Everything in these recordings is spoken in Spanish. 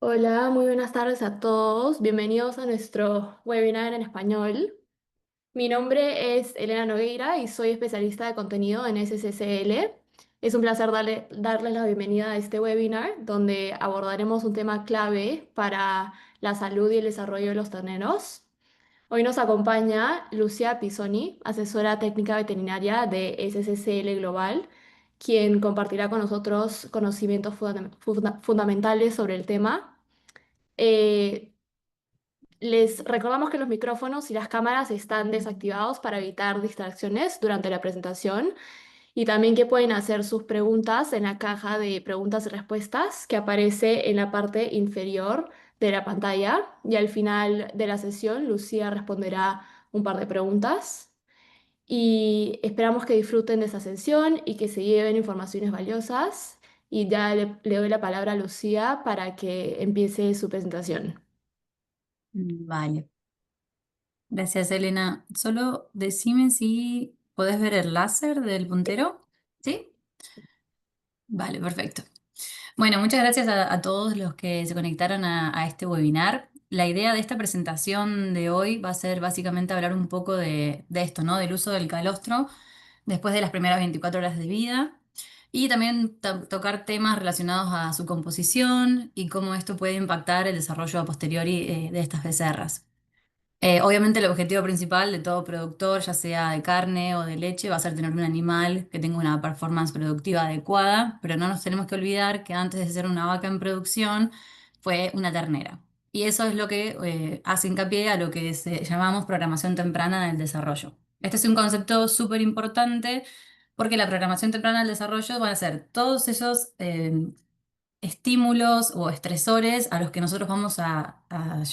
Hola, muy buenas tardes a todos. Bienvenidos a nuestro webinar en español. Mi nombre es Elena Nogueira y soy especialista de contenido en SSCL. Es un placer darles la bienvenida a este webinar donde abordaremos un tema clave para la salud y el desarrollo de los terneros. Hoy nos acompaña Lucia Pisoni, asesora técnica veterinaria de SSCL Global, quien compartirá con nosotros conocimientos fundamentales sobre el tema. Eh, Les recordamos que los micrófonos y las cámaras están desactivados para evitar distracciones durante la presentación y también que pueden hacer sus preguntas en la caja de preguntas y respuestas que aparece en la parte inferior de la pantalla y al final de la sesión Lucía responderá un par de preguntas y esperamos que disfruten de esa sesión y que se lleven informaciones valiosas y ya le doy la palabra a Lucía para que empiece su presentación. Vale, gracias Elena. Solo decime si podés ver el láser del puntero. ¿Sí? Vale, perfecto. Bueno, muchas gracias a todos los que se conectaron a este webinar. La idea de esta presentación de hoy va a ser básicamente hablar un poco de esto, ¿no? Del uso del calostro después de las primeras 24 horas de vida y también tocar temas relacionados a su composición y cómo esto puede impactar el desarrollo a posteriori de estas becerras. Obviamente el objetivo principal de todo productor, ya sea de carne o de leche, va a ser tener un animal que tenga una performance productiva adecuada, pero no nos tenemos que olvidar que antes de ser una vaca en producción fue una ternera. Y eso es lo que hace hincapié a lo que llamamos programación temprana del desarrollo. Este es un concepto súper importante porque la programación temprana del desarrollo van a ser todos esos estímulos o estresores a los que nosotros vamos a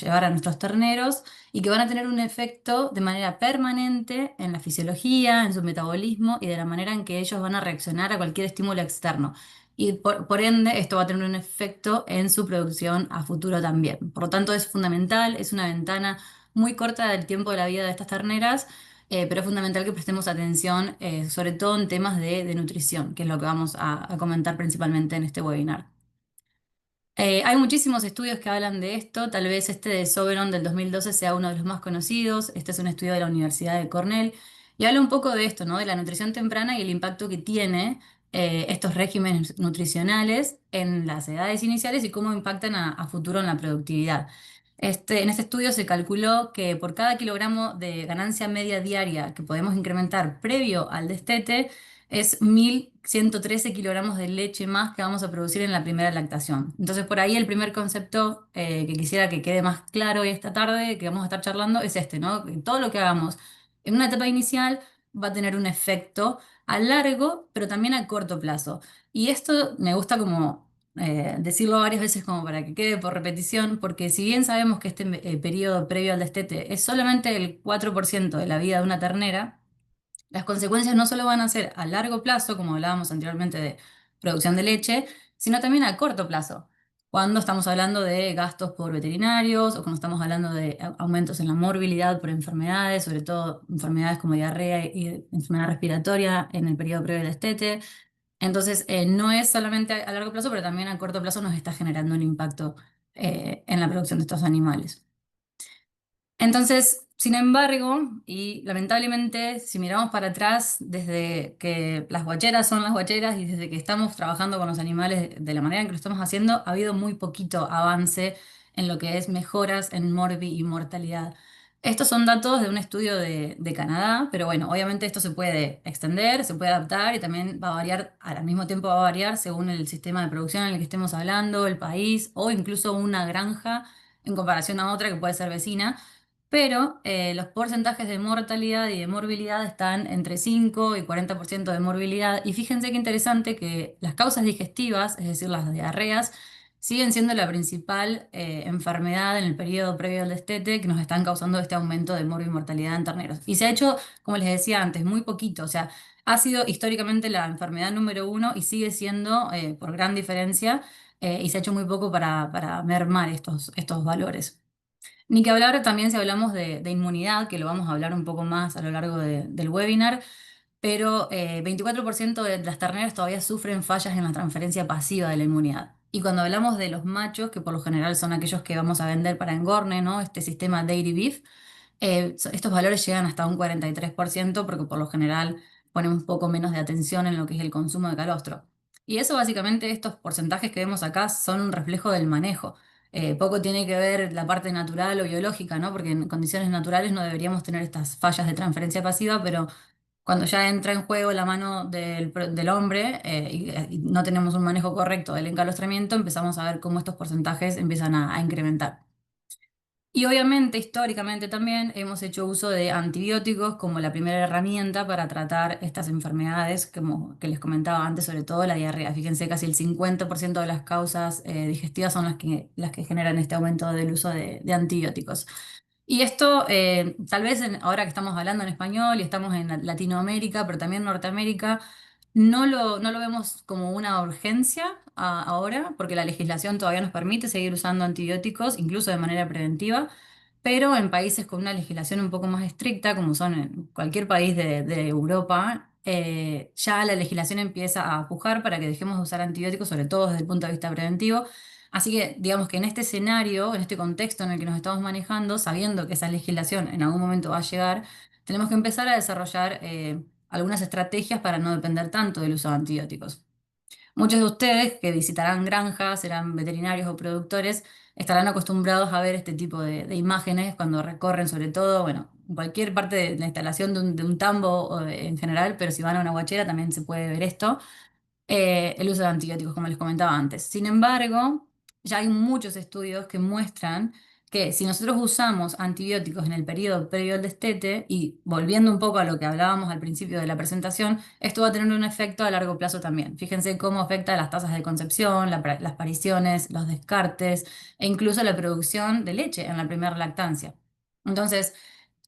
llevar a nuestros terneros y que van a tener un efecto de manera permanente en la fisiología, en su metabolismo y de la manera en que ellos van a reaccionar a cualquier estímulo externo. Y por ende, esto va a tener un efecto en su producción a futuro también. Por lo tanto, es fundamental, es una ventana muy corta del tiempo de la vida de estas terneras, pero es fundamental que prestemos atención, sobre todo en temas de nutrición, que es lo que vamos a comentar principalmente en este webinar. Hay muchísimos estudios que hablan de esto, tal vez este de Soberon del 2012 sea uno de los más conocidos. Este es un estudio de la Universidad de Cornell y habla un poco de esto, ¿no? De la nutrición temprana y el impacto que tiene estos regímenes nutricionales en las edades iniciales y cómo impactan a futuro en la productividad. En este estudio se calculó que por cada kilogramo de ganancia media diaria que podemos incrementar previo al destete, es 1.113 kilogramos de leche más que vamos a producir en la primera lactación. Entonces, por ahí el primer concepto que quisiera que quede más claro hoy esta tarde, que vamos a estar charlando, es este, ¿no? Que todo lo que hagamos en una etapa inicial va a tener un efecto a largo, pero también a corto plazo. Y esto me gusta como decirlo varias veces como para que quede por repetición, porque si bien sabemos que este periodo previo al destete es solamente el 4% de la vida de una ternera, las consecuencias no solo van a ser a largo plazo, como hablábamos anteriormente de producción de leche, sino también a corto plazo, cuando estamos hablando de gastos por veterinarios o cuando estamos hablando de aumentos en la morbilidad por enfermedades, sobre todo enfermedades como diarrea y enfermedad respiratoria en el periodo previo del destete. Entonces, no es solamente a largo plazo, pero también a corto plazo nos está generando un impacto en la producción de estos animales. Entonces, sin embargo, y lamentablemente, si miramos para atrás, desde que las guacheras son las guacheras y desde que estamos trabajando con los animales de la manera en que lo estamos haciendo, ha habido muy poquito avance en lo que es mejoras en morbi y mortalidad. Estos son datos de un estudio de Canadá, pero bueno, obviamente esto se puede extender, se puede adaptar y también va a variar, al mismo tiempo va a variar según el sistema de producción en el que estemos hablando, el país o incluso una granja en comparación a otra que puede ser vecina, pero los porcentajes de mortalidad y de morbilidad están entre 5 y 40% de morbilidad. Y fíjense qué interesante que las causas digestivas, es decir, las diarreas, siguen siendo la principal enfermedad en el periodo previo al destete que nos están causando este aumento de mortalidad en terneros. Y se ha hecho, como les decía antes, muy poquito. O sea, ha sido históricamente la enfermedad número uno y sigue siendo por gran diferencia, y se ha hecho muy poco para mermar estos valores. Ni que hablar también si hablamos de inmunidad, que lo vamos a hablar un poco más a lo largo del webinar, pero 24% de las terneras todavía sufren fallas en la transferencia pasiva de la inmunidad. Y cuando hablamos de los machos, que por lo general son aquellos que vamos a vender para engorne, ¿no? Este sistema Dairy Beef, estos valores llegan hasta un 43% porque por lo general ponemos un poco menos de atención en lo que es el consumo de calostro. Y eso básicamente, estos porcentajes que vemos acá son un reflejo del manejo. Poco tiene que ver la parte natural o biológica, ¿no? Porque en condiciones naturales no deberíamos tener estas fallas de transferencia pasiva, pero cuando ya entra en juego la mano del hombre y no tenemos un manejo correcto del encalostramiento, empezamos a ver cómo estos porcentajes empiezan a incrementar. Y obviamente, históricamente también hemos hecho uso de antibióticos como la primera herramienta para tratar estas enfermedades, como que les comentaba antes, sobre todo la diarrea. Fíjense, casi el 50% de las causas digestivas son las que generan este aumento del uso de antibióticos. Y esto, tal vez ahora que estamos hablando en español y estamos en Latinoamérica, pero también Norteamérica, no lo vemos como una urgencia ahora, porque la legislación todavía nos permite seguir usando antibióticos, incluso de manera preventiva, pero en países con una legislación un poco más estricta, como son en cualquier país de Europa, ya la legislación empieza a pujar para que dejemos de usar antibióticos, sobre todo desde el punto de vista preventivo. Así que digamos que en este escenario, en este contexto en el que nos estamos manejando, sabiendo que esa legislación en algún momento va a llegar, tenemos que empezar a desarrollar algunas estrategias para no depender tanto del uso de antibióticos. Muchos de ustedes que visitarán granjas, serán veterinarios o productores, estarán acostumbrados a ver este tipo de imágenes cuando recorren, sobre todo, bueno, en cualquier parte de la instalación de un tambo o en general, pero si van a una guachera también se puede ver esto, el uso de antibióticos, como les comentaba antes. Sin embargo, ya hay muchos estudios que muestran que si nosotros usamos antibióticos en el periodo previo al destete, y volviendo un poco a lo que hablábamos al principio de la presentación, esto va a tener un efecto a largo plazo también. Fíjense cómo afecta a las tasas de concepción, las pariciones, los descartes e incluso la producción de leche en la primera lactancia. Entonces,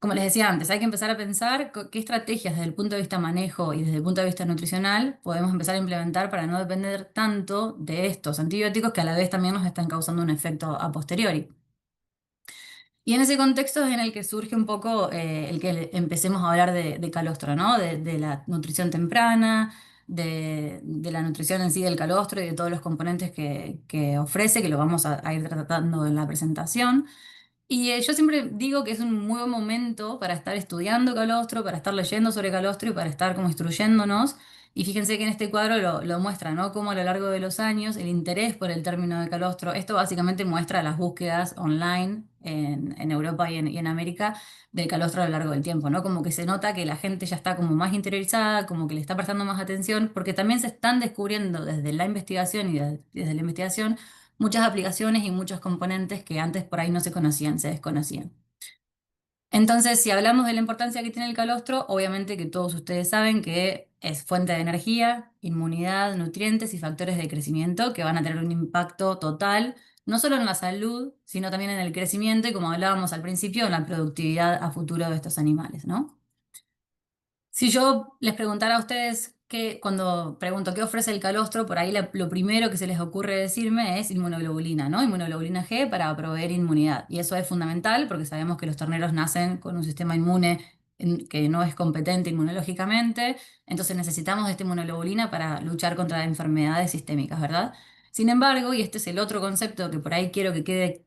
como les decía antes, hay que empezar a pensar qué estrategias desde el punto de vista manejo y desde el punto de vista nutricional podemos empezar a implementar para no depender tanto de estos antibióticos que a la vez también nos están causando un efecto a posteriori. Y en ese contexto es en el que surge un poco el que empecemos a hablar de calostro, ¿no? De la nutrición temprana, de la nutrición en sí del calostro y de todos los componentes que ofrece, que lo vamos a ir tratando en la presentación. Y yo siempre digo que es un muy buen momento para estar estudiando calostro, para estar leyendo sobre calostro y para estar como instruyéndonos. Y fíjense que en este cuadro lo muestra, ¿no? Cómo a lo largo de los años el interés por el término de calostro, esto básicamente muestra las búsquedas online en Europa y en América del calostro a lo largo del tiempo, ¿no? Como que se nota que la gente ya está como más interiorizada, como que le está prestando más atención, porque también se están descubriendo desde la investigación y desde la investigación muchas aplicaciones y muchos componentes que antes por ahí no se conocían, se desconocían. Entonces, si hablamos de la importancia que tiene el calostro, obviamente que todos ustedes saben que es fuente de energía, inmunidad, nutrientes y factores de crecimiento que van a tener un impacto total, no solo en la salud, sino también en el crecimiento y, como hablábamos al principio, en la productividad a futuro de estos animales, ¿no? Si yo les preguntara a ustedes cuando pregunto qué ofrece el calostro, por ahí lo primero que se les ocurre decirme es inmunoglobulina, ¿no? Inmunoglobulina G para proveer inmunidad. Y eso es fundamental porque sabemos que los terneros nacen con un sistema inmune que no es competente inmunológicamente, entonces necesitamos de esta inmunoglobulina para luchar contra enfermedades sistémicas, ¿verdad? Sin embargo, y este es el otro concepto que por ahí quiero que quede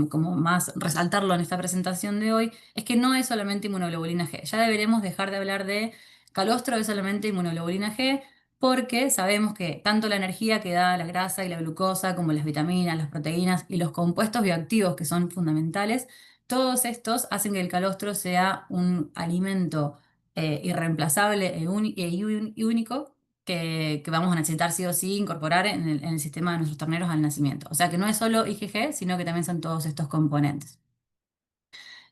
como más resaltarlo en esta presentación de hoy, es que no es solamente inmunoglobulina G. Ya deberemos dejar de hablar de calostro, es solamente inmunoglobulina G, porque sabemos que tanto la energía que da la grasa y la glucosa, como las vitaminas, las proteínas y los compuestos bioactivos que son fundamentales, todos estos hacen que el calostro sea un alimento irreemplazable y único que vamos a necesitar sí o sí incorporar en el sistema de nuestros terneros al nacimiento. O sea que no es solo IgG, sino que también son todos estos componentes.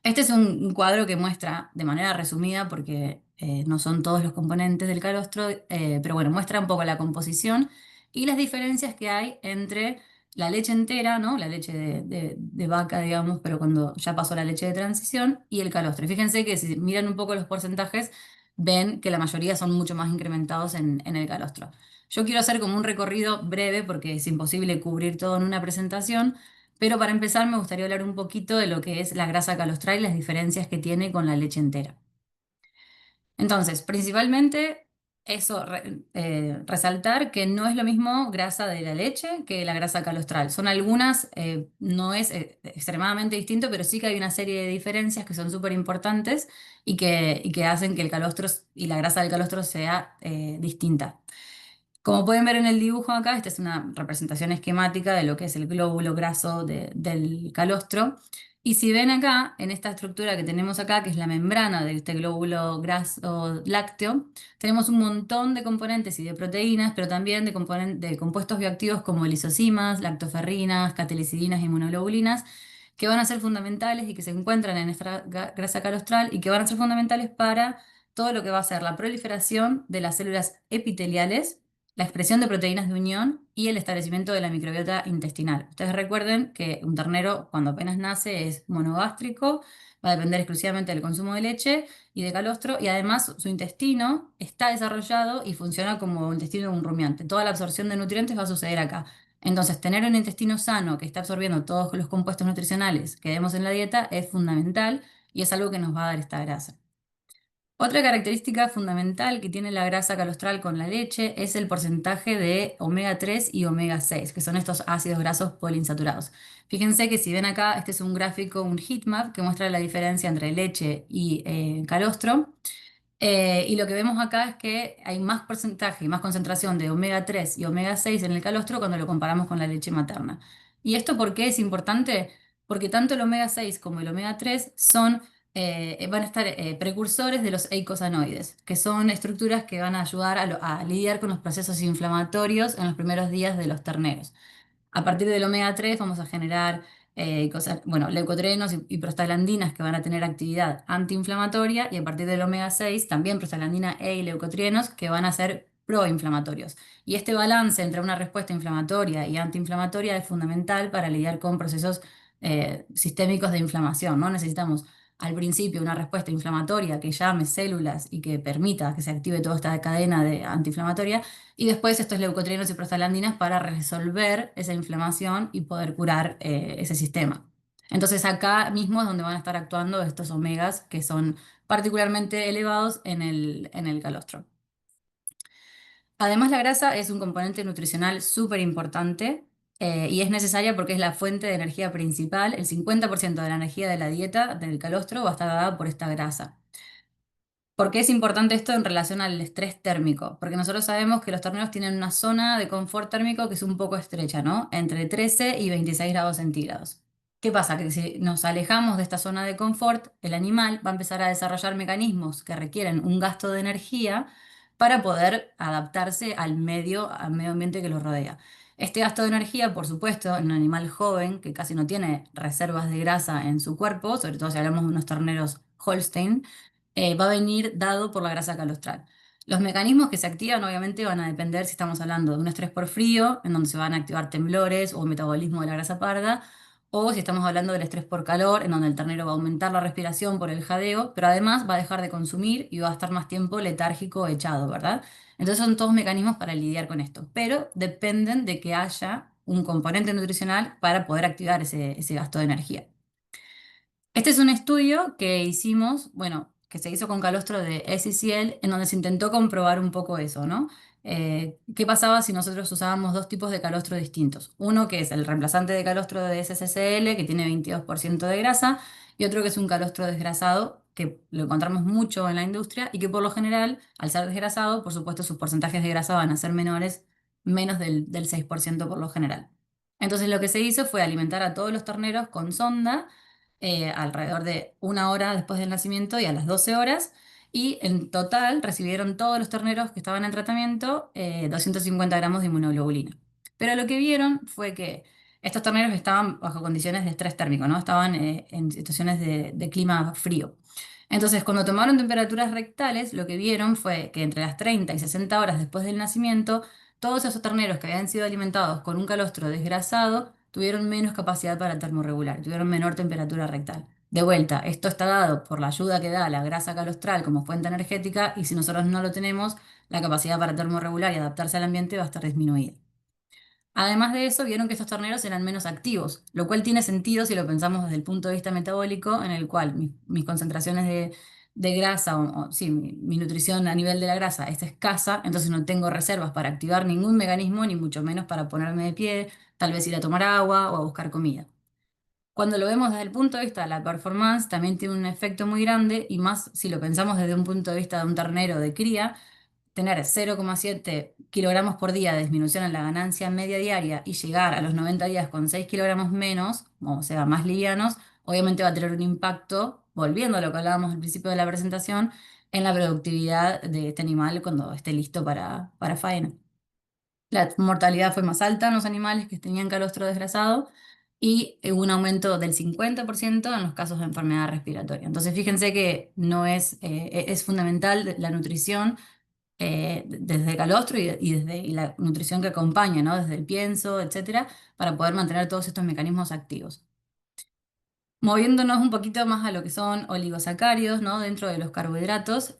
Este es un cuadro que muestra de manera resumida, porque no son todos los componentes del calostro, pero bueno, muestra un poco la composición y las diferencias que hay entre la leche entera, ¿no? La leche de vaca, digamos, pero cuando ya pasó la leche de transición, y el calostro. Y fíjense que si miran un poco los porcentajes, ven que la mayoría son mucho más incrementados en el calostro. Yo quiero hacer como un recorrido breve porque es imposible cubrir todo en una presentación. Pero para empezar me gustaría hablar un poquito de lo que es la grasa calostral y las diferencias que tiene con la leche entera. Entonces, principalmente Eso, resaltar que no es lo mismo grasa de la leche que la grasa calostral. Son algunas, no es extremadamente distinto, pero sí que hay una serie de diferencias que son súper importantes y que hacen que el calostro y la grasa del calostro sea distinta. Como pueden ver en el dibujo acá, esta es una representación esquemática de lo que es el glóbulo graso del calostro. Y si ven acá, en esta estructura que tenemos acá, que es la membrana de este glóbulo graso lácteo, tenemos un montón de componentes y de proteínas, pero también de compuestos bioactivos como lisosimas, lactoferrinas, catelicidinas y inmunoglobulinas, que van a ser fundamentales y que se encuentran en esta grasa calostral y que van a ser fundamentales para todo lo que va a ser la proliferación de las células epiteliales, la expresión de proteínas de unión y el establecimiento de la microbiota intestinal. Ustedes recuerden que un ternero cuando apenas nace es monogástrico, va a depender exclusivamente del consumo de leche y de calostro, y además su intestino está desarrollado y funciona como el intestino de un rumiante. Toda la absorción de nutrientes va a suceder acá. Entonces, tener un intestino sano que está absorbiendo todos los compuestos nutricionales que vemos en la dieta es fundamental y es algo que nos va a dar esta grasa. Otra característica fundamental que tiene la grasa calostral con la leche es el porcentaje de omega 3 y omega 6, que son estos ácidos grasos poliinsaturados. Fíjense que si ven acá, este es un gráfico, un heatmap, que muestra la diferencia entre leche y calostro. Y lo que vemos acá es que hay más porcentaje y más concentración de omega 3 y omega 6 en el calostro cuando lo comparamos con la leche materna. ¿Y esto por qué es importante? Porque tanto el omega 6 como el omega 3 van a estar precursores de los eicosanoides, que son estructuras que van a ayudar a lidiar con los procesos inflamatorios en los primeros días de los terneros. A partir del omega 3 vamos a generar bueno, leucotrenos y prostaglandinas que van a tener actividad antiinflamatoria, y a partir del omega 6 también prostaglandina E y leucotrienos que van a ser proinflamatorios. Y este balance entre una respuesta inflamatoria y antiinflamatoria es fundamental para lidiar con procesos sistémicos de inflamación, ¿no? Necesitamos al principio una respuesta inflamatoria que llame células y que permita que se active toda esta cadena de antiinflamatoria, y después estos leucotrienos y prostaglandinas para resolver esa inflamación y poder curar ese sistema. Entonces acá mismo es donde van a estar actuando estos omegas que son particularmente elevados en el calostro. Además, la grasa es un componente nutricional súper importante y es necesaria porque es la fuente de energía principal. El 50% de la energía de la dieta del calostro va a estar dada por esta grasa. ¿Por qué es importante esto en relación al estrés térmico? Porque nosotros sabemos que los terneros tienen una zona de confort térmico que es un poco estrecha, ¿no? Entre 13 y 26 grados centígrados. ¿Qué pasa? Que si nos alejamos de esta zona de confort, el animal va a empezar a desarrollar mecanismos que requieren un gasto de energía para poder adaptarse al medio ambiente que lo rodea. Este gasto de energía, por supuesto, en un animal joven que casi no tiene reservas de grasa en su cuerpo, sobre todo si hablamos de unos terneros Holstein, va a venir dado por la grasa calostral. Los mecanismos que se activan obviamente van a depender si estamos hablando de un estrés por frío, en donde se van a activar temblores o metabolismo de la grasa parda, o si estamos hablando del estrés por calor, en donde el ternero va a aumentar la respiración por el jadeo, pero además va a dejar de consumir y va a estar más tiempo letárgico, echado, ¿verdad? Entonces son todos mecanismos para lidiar con esto, pero dependen de que haya un componente nutricional para poder activar ese gasto de energía. Este es un estudio que hicimos, bueno, que se hizo con calostro de SCCL, en donde se intentó comprobar un poco eso, ¿no? ¿Qué pasaba si nosotros usábamos dos tipos de calostro distintos? Uno que es el reemplazante de calostro de SCCL, que tiene 22% de grasa, y otro que es un calostro desgrasado, que lo encontramos mucho en la industria y que por lo general, al ser desgrasado, por supuesto, sus porcentajes de grasa van a ser menores, menos del 6% por lo general. Entonces lo que se hizo fue alimentar a todos los terneros con sonda alrededor de una hora después del nacimiento y a las 12 horas. Y en total recibieron todos los terneros que estaban en tratamiento 250 gramos de inmunoglobulina. Pero lo que vieron fue que estos terneros estaban bajo condiciones de estrés térmico, ¿no? Estaban en situaciones de clima frío. Entonces, cuando tomaron temperaturas rectales, lo que vieron fue que entre las 30 y 60 horas después del nacimiento, todos esos terneros que habían sido alimentados con un calostro desgrasado tuvieron menos capacidad para termorregular, tuvieron menor temperatura rectal. De vuelta, esto está dado por la ayuda que da la grasa calostral como fuente energética, y si nosotros no lo tenemos, la capacidad para termorregular y adaptarse al ambiente va a estar disminuida. Además de eso, vieron que estos terneros eran menos activos, lo cual tiene sentido si lo pensamos desde el punto de vista metabólico, en el cual mis concentraciones de grasa, sí, mi nutrición a nivel de la grasa es escasa, entonces no tengo reservas para activar ningún mecanismo, ni mucho menos para ponerme de pie, tal vez ir a tomar agua o a buscar comida. Cuando lo vemos desde el punto de vista de la performance, también tiene un efecto muy grande y más si lo pensamos desde un punto de vista de un ternero de cría, tener 0,7 kilogramos por día de disminución en la ganancia media diaria y llegar a los 90 días con 6 kilogramos menos, o sea, más livianos, obviamente va a tener un impacto, volviendo a lo que hablábamos al principio de la presentación, en la productividad de este animal cuando esté listo para faena. La mortalidad fue más alta en los animales que tenían calostro desgrasado y hubo un aumento del 50% en los casos de enfermedad respiratoria. Entonces, fíjense que no es, es fundamental la nutrición desde el calostro y desde y la nutrición que acompaña, ¿no? Desde el pienso, etcétera, para poder mantener todos estos mecanismos activos. Moviéndonos un poquito más a lo que son oligosacáridos, ¿no? Dentro de los carbohidratos.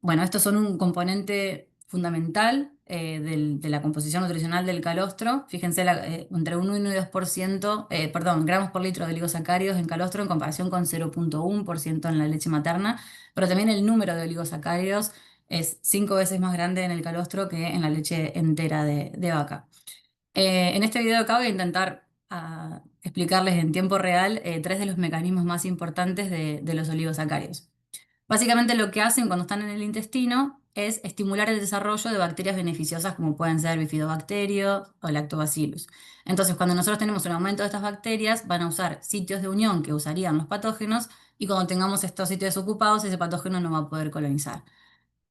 Bueno, estos son un componente fundamental de la composición nutricional del calostro. Fíjense, entre 1 y 2%, perdón, gramos por litro de oligosacáridos en calostro en comparación con 0,1% en la leche materna, pero también el número de oligosacáridos es 5 veces más grande en el calostro que en la leche entera de vaca. En este video acá voy a intentar explicarles en tiempo real tres de los mecanismos más importantes de los oligosacáridos. Básicamente lo que hacen cuando están en el intestino es estimular el desarrollo de bacterias beneficiosas como pueden ser bifidobacterio o lactobacillus. Entonces, cuando nosotros tenemos un aumento de estas bacterias, van a usar sitios de unión que usarían los patógenos y cuando tengamos estos sitios ocupados, ese patógeno no va a poder colonizar.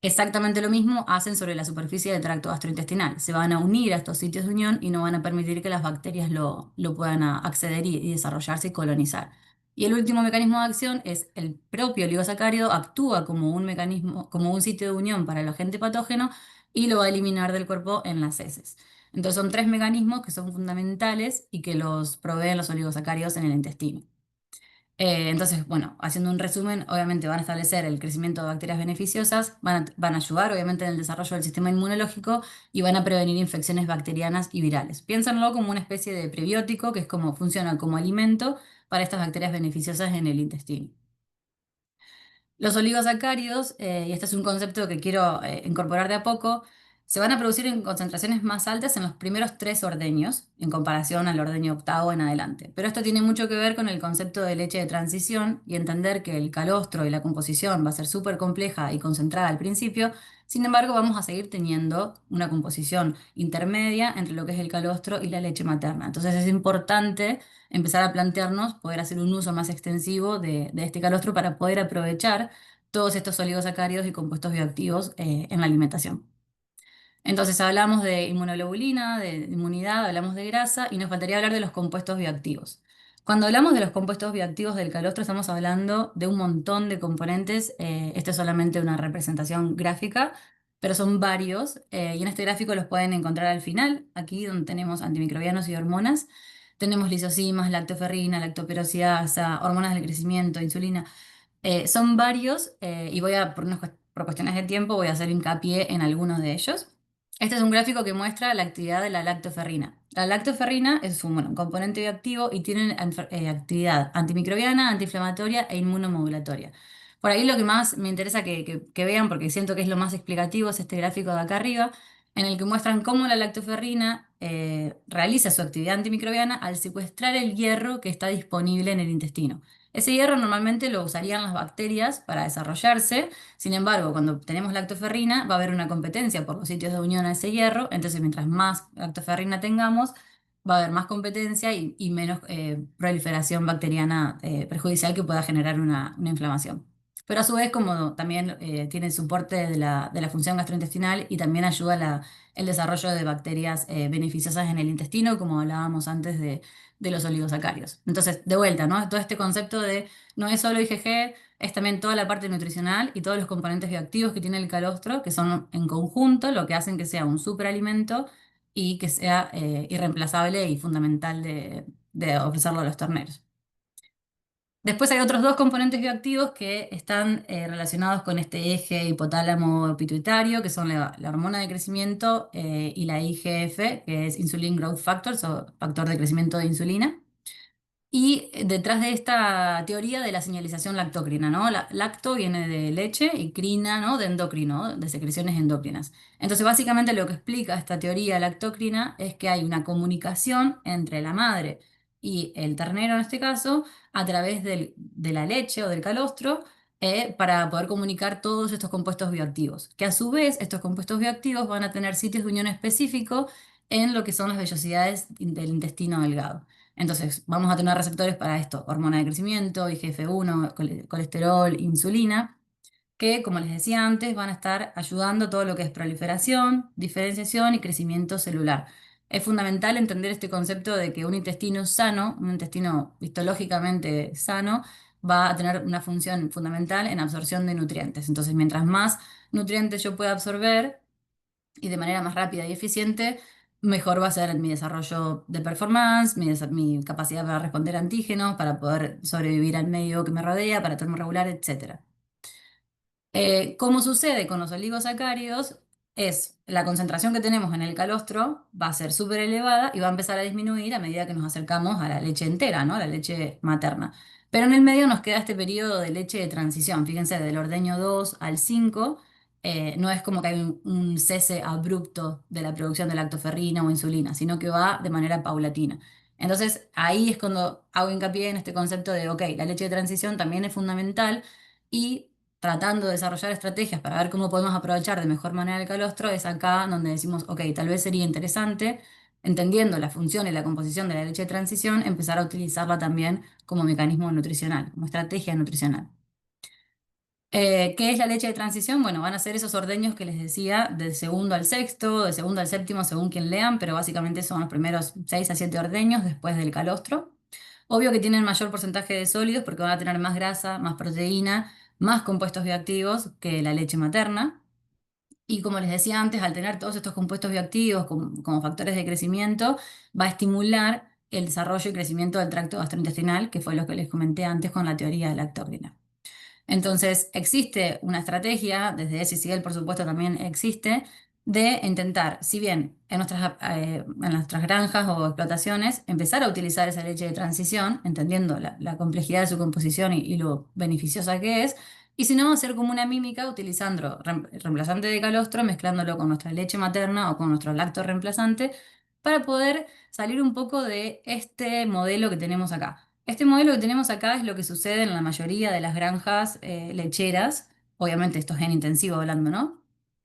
Exactamente lo mismo hacen sobre la superficie del tracto gastrointestinal. Se van a unir a estos sitios de unión y no van a permitir que las bacterias lo puedan acceder y desarrollarse y colonizar. Y el último mecanismo de acción es el propio oligosacárido actúa como un mecanismo, como un sitio de unión para el agente patógeno y lo va a eliminar del cuerpo en las heces. Entonces son tres mecanismos que son fundamentales y que los proveen los oligosacáridos en el intestino. Entonces, bueno, haciendo un resumen, obviamente van a establecer el crecimiento de bacterias beneficiosas, van a ayudar obviamente en el desarrollo del sistema inmunológico y van a prevenir infecciones bacterianas y virales. Piénsenlo como una especie de prebiótico que es como funciona como alimento para estas bacterias beneficiosas en el intestino. Los oligosacáridos, y este es un concepto que quiero incorporar de a poco, se van a producir en concentraciones más altas en los primeros tres ordeños, en comparación al ordeño octavo en adelante. Pero esto tiene mucho que ver con el concepto de leche de transición y entender que el calostro y la composición va a ser súper compleja y concentrada al principio. Sin embargo, vamos a seguir teniendo una composición intermedia entre lo que es el calostro y la leche materna. Entonces es importante empezar a plantearnos poder hacer un uso más extensivo de este calostro para poder aprovechar todos estos oligosacáridos y compuestos bioactivos en la alimentación. Entonces hablamos de inmunoglobulina, de inmunidad, hablamos de grasa y nos faltaría hablar de los compuestos bioactivos. Cuando hablamos de los compuestos bioactivos del calostro estamos hablando de un montón de componentes. Esto es solamente una representación gráfica, pero son varios y en este gráfico los pueden encontrar al final, aquí donde tenemos antimicrobianos y hormonas. Tenemos lisocimas, lactoferrina, lactoperoxidasa, hormonas del crecimiento, insulina. Son varios y voy a, por cuestiones de tiempo, voy a hacer hincapié en algunos de ellos. Este es un gráfico que muestra la actividad de la lactoferrina. La lactoferrina es un, bueno, un componente bioactivo y tiene actividad antimicrobiana, antiinflamatoria e inmunomodulatoria. Por ahí lo que más me interesa que vean, porque siento que es lo más explicativo, es este gráfico de acá arriba, en el que muestran cómo la lactoferrina realiza su actividad antimicrobiana al secuestrar el hierro que está disponible en el intestino. Ese hierro normalmente lo usarían las bacterias para desarrollarse. Sin embargo, cuando tenemos lactoferrina va a haber una competencia por los sitios de unión a ese hierro, entonces mientras más lactoferrina tengamos, va a haber más competencia y menos proliferación bacteriana perjudicial que pueda generar una inflamación. Pero a su vez, como también tiene el soporte de la función gastrointestinal y también ayuda a el desarrollo de bacterias beneficiosas en el intestino, como hablábamos antes de los oligosacáridos. Entonces, de vuelta, ¿no? Todo este concepto de no es solo IgG, es también toda la parte nutricional y todos los componentes bioactivos que tiene el calostro, que son en conjunto lo que hacen que sea un superalimento y que sea irreemplazable y fundamental de ofrecerlo a los terneros. Después hay otros dos componentes bioactivos que están relacionados con este eje hipotálamo pituitario, que son la hormona de crecimiento y la IGF, que es Insulin Growth Factor, o factor de crecimiento de insulina. Y detrás de esta teoría de la señalización lactócrina, ¿no? Lacto viene de leche y crina, ¿no? De endocrino, de secreciones endócrinas. Entonces, básicamente lo que explica esta teoría lactócrina es que hay una comunicación entre la madre y el ternero, en este caso, a través de la leche o del calostro, para poder comunicar todos estos compuestos bioactivos. Que a su vez, estos compuestos bioactivos van a tener sitios de unión específicos en lo que son las vellosidades del intestino delgado. Entonces, vamos a tener receptores para esto, hormona de crecimiento, IGF-1, colesterol, insulina, que, como les decía antes, van a estar ayudando todo lo que es proliferación, diferenciación y crecimiento celular. Es fundamental entender este concepto de que un intestino sano, un intestino histológicamente sano, va a tener una función fundamental en absorción de nutrientes. Entonces, mientras más nutrientes yo pueda absorber, y de manera más rápida y eficiente, mejor va a ser mi desarrollo de performance, mi capacidad para responder a antígenos, para poder sobrevivir al medio que me rodea, para termorregular, etcétera. Como sucede con los oligosacáridos, es la concentración que tenemos en el calostro va a ser súper elevada y va a empezar a disminuir a medida que nos acercamos a la leche entera, ¿no? La leche materna. Pero en el medio nos queda este periodo de leche de transición. Fíjense, del ordeño 2 al 5, no es como que hay un cese abrupto de la producción de lactoferrina o insulina, sino que va de manera paulatina. Entonces, ahí es cuando hago hincapié en este concepto de, ok, la leche de transición también es fundamental y tratando de desarrollar estrategias para ver cómo podemos aprovechar de mejor manera el calostro, es acá donde decimos, ok, tal vez sería interesante, entendiendo la función y la composición de la leche de transición, empezar a utilizarla también como mecanismo nutricional, como estrategia nutricional. ¿Qué es la leche de transición? Bueno, van a ser esos ordeños que les decía, del segundo al sexto, del segundo al séptimo, según quien lean, pero básicamente son los primeros 6 a 7 ordeños después del calostro. Obvio que tienen mayor porcentaje de sólidos porque van a tener más grasa, más proteína, más compuestos bioactivos que la leche materna. Y como les decía antes, al tener todos estos compuestos bioactivos como factores de crecimiento, va a estimular el desarrollo y crecimiento del tracto gastrointestinal, que fue lo que les comenté antes con la teoría de lactócrina. Entonces, existe una estrategia, desde SCL por supuesto también existe, de intentar, si bien en nuestras granjas o explotaciones, empezar a utilizar esa leche de transición, entendiendo la complejidad de su composición y lo beneficiosa que es, y si no, hacer como una mímica utilizando reemplazante de calostro, mezclándolo con nuestra leche materna o con nuestro lacto reemplazante, para poder salir un poco de este modelo que tenemos acá. Este modelo que tenemos acá es lo que sucede en la mayoría de las granjas lecheras. Obviamente esto es gen intensivo hablando, ¿no?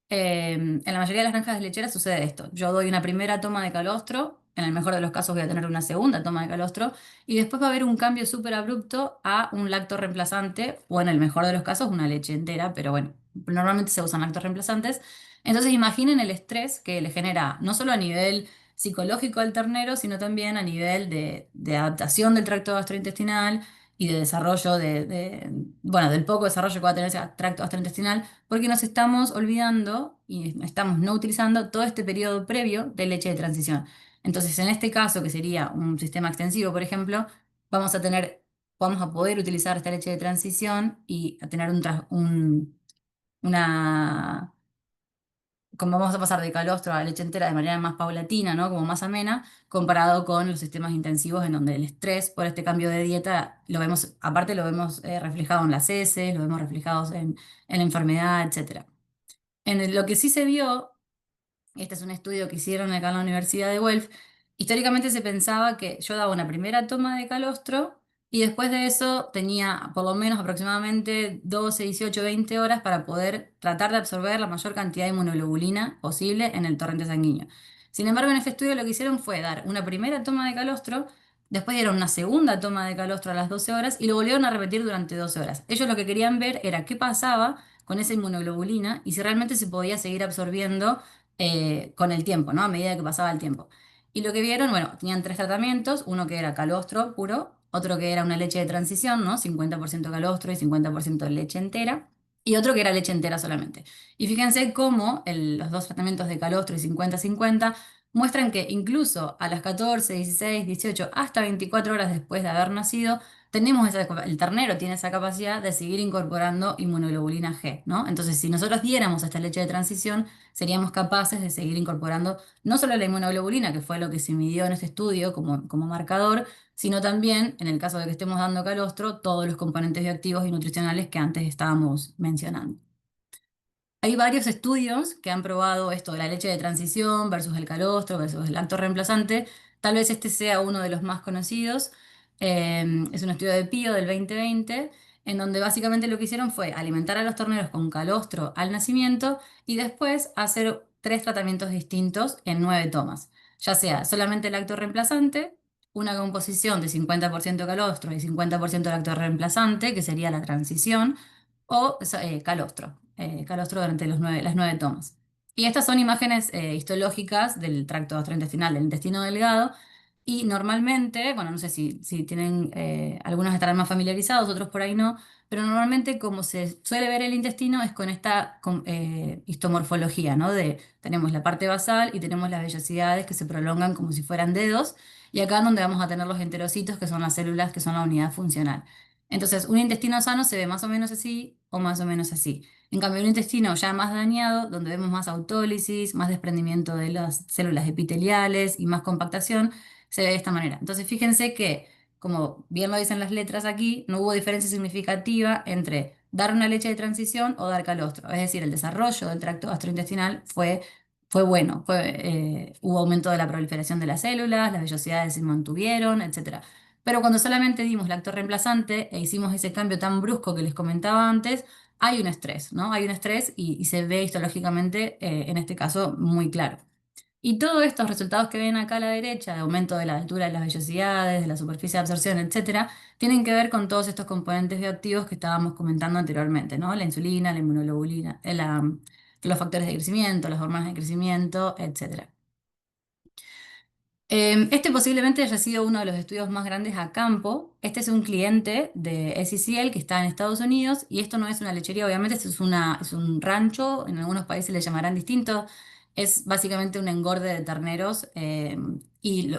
En la mayoría de las granjas lecheras sucede esto. Yo doy una primera toma de calostro, en el mejor de los casos voy a tener una segunda toma de calostro, y después va a haber un cambio súper abrupto a un lacto reemplazante, o en el mejor de los casos una leche entera, pero bueno, normalmente se usan lactos reemplazantes. Entonces imaginen el estrés que le genera, no solo a nivel psicológico al ternero, sino también a nivel de adaptación del tracto gastrointestinal y de desarrollo bueno, del poco desarrollo que va a tener ese tracto gastrointestinal, porque nos estamos olvidando y estamos no utilizando todo este periodo previo de leche de transición. Entonces, en este caso, que sería un sistema extensivo, por ejemplo, vamos a tener, vamos a poder utilizar esta leche de transición y a tener una como vamos a pasar de calostro a leche entera de manera más paulatina, ¿no? Como más amena, comparado con los sistemas intensivos en donde el estrés por este cambio de dieta lo vemos, aparte lo vemos reflejado en las heces, lo vemos reflejados en la enfermedad, etcétera. Lo que sí se vio, este es un estudio que hicieron acá en la Universidad de Guelph. Históricamente se pensaba que yo daba una primera toma de calostro y después de eso tenía por lo menos aproximadamente 12, 18, 20 horas para poder tratar de absorber la mayor cantidad de inmunoglobulina posible en el torrente sanguíneo. Sin embargo, en este estudio lo que hicieron fue dar una primera toma de calostro, después dieron una segunda toma de calostro a las 12 horas y lo volvieron a repetir durante 12 horas. Ellos lo que querían ver era qué pasaba con esa inmunoglobulina y si realmente se podía seguir absorbiendo con el tiempo, ¿no? A medida que pasaba el tiempo. Y lo que vieron, bueno, tenían tres tratamientos, uno que era calostro puro, otro que era una leche de transición, ¿no? 50% calostro y 50% leche entera, y otro que era leche entera solamente. Y fíjense cómo los dos tratamientos de calostro y 50-50 muestran que incluso a las 14, 16, 18, hasta 24 horas después de haber nacido, el ternero tiene esa capacidad de seguir incorporando inmunoglobulina G, ¿no? Entonces, si nosotros diéramos esta leche de transición, seríamos capaces de seguir incorporando no solo la inmunoglobulina, que fue lo que se midió en este estudio como marcador, sino también, en el caso de que estemos dando calostro, todos los componentes bioactivos y nutricionales que antes estábamos mencionando. Hay varios estudios que han probado esto de la leche de transición versus el calostro versus el lacto reemplazante. Tal vez este sea uno de los más conocidos. Es un estudio de PIO del 2020, en donde básicamente lo que hicieron fue alimentar a los terneros con calostro al nacimiento y después hacer tres tratamientos distintos en 9 tomas, ya sea solamente lacto reemplazante, una composición de 50% calostro y 50% lacto reemplazante, que sería la transición, o calostro durante las 9 tomas. Y estas son imágenes histológicas del tracto gastrointestinal, del intestino delgado, y normalmente, bueno, no sé si tienen, algunos estarán más familiarizados, otros por ahí no, pero normalmente como se suele ver el intestino es con esta histomorfología, ¿no? Tenemos la parte basal y tenemos las vellosidades que se prolongan como si fueran dedos, y acá es donde vamos a tener los enterocitos, que son las células que son la unidad funcional. Entonces, un intestino sano se ve más o menos así o más o menos así. En cambio, un intestino ya más dañado, donde vemos más autólisis, más desprendimiento de las células epiteliales y más compactación, se ve de esta manera. Entonces, fíjense que, como bien lo dicen las letras aquí, no hubo diferencia significativa entre dar una leche de transición o dar calostro. Es decir, el desarrollo del tracto gastrointestinal fue bueno, hubo aumento de la proliferación de las células, las vellosidades se mantuvieron, etcétera. Pero cuando solamente dimos lacto reemplazante e hicimos ese cambio tan brusco que les comentaba antes, hay un estrés, ¿no? Hay un estrés y se ve histológicamente, en este caso, muy claro. Y todos estos resultados que ven acá a la derecha, de aumento de la altura de las vellosidades, de la superficie de absorción, etcétera, tienen que ver con todos estos componentes bioactivos que estábamos comentando anteriormente, ¿no? La insulina, la inmunoglobulina, los factores de crecimiento, las hormonas de crecimiento, etcétera. Este posiblemente haya sido uno de los estudios más grandes a campo. Este es un cliente de SCCL que está en Estados Unidos y esto no es una lechería, obviamente, esto es un rancho, en algunos países le llamarán distinto. Es básicamente un engorde de terneros,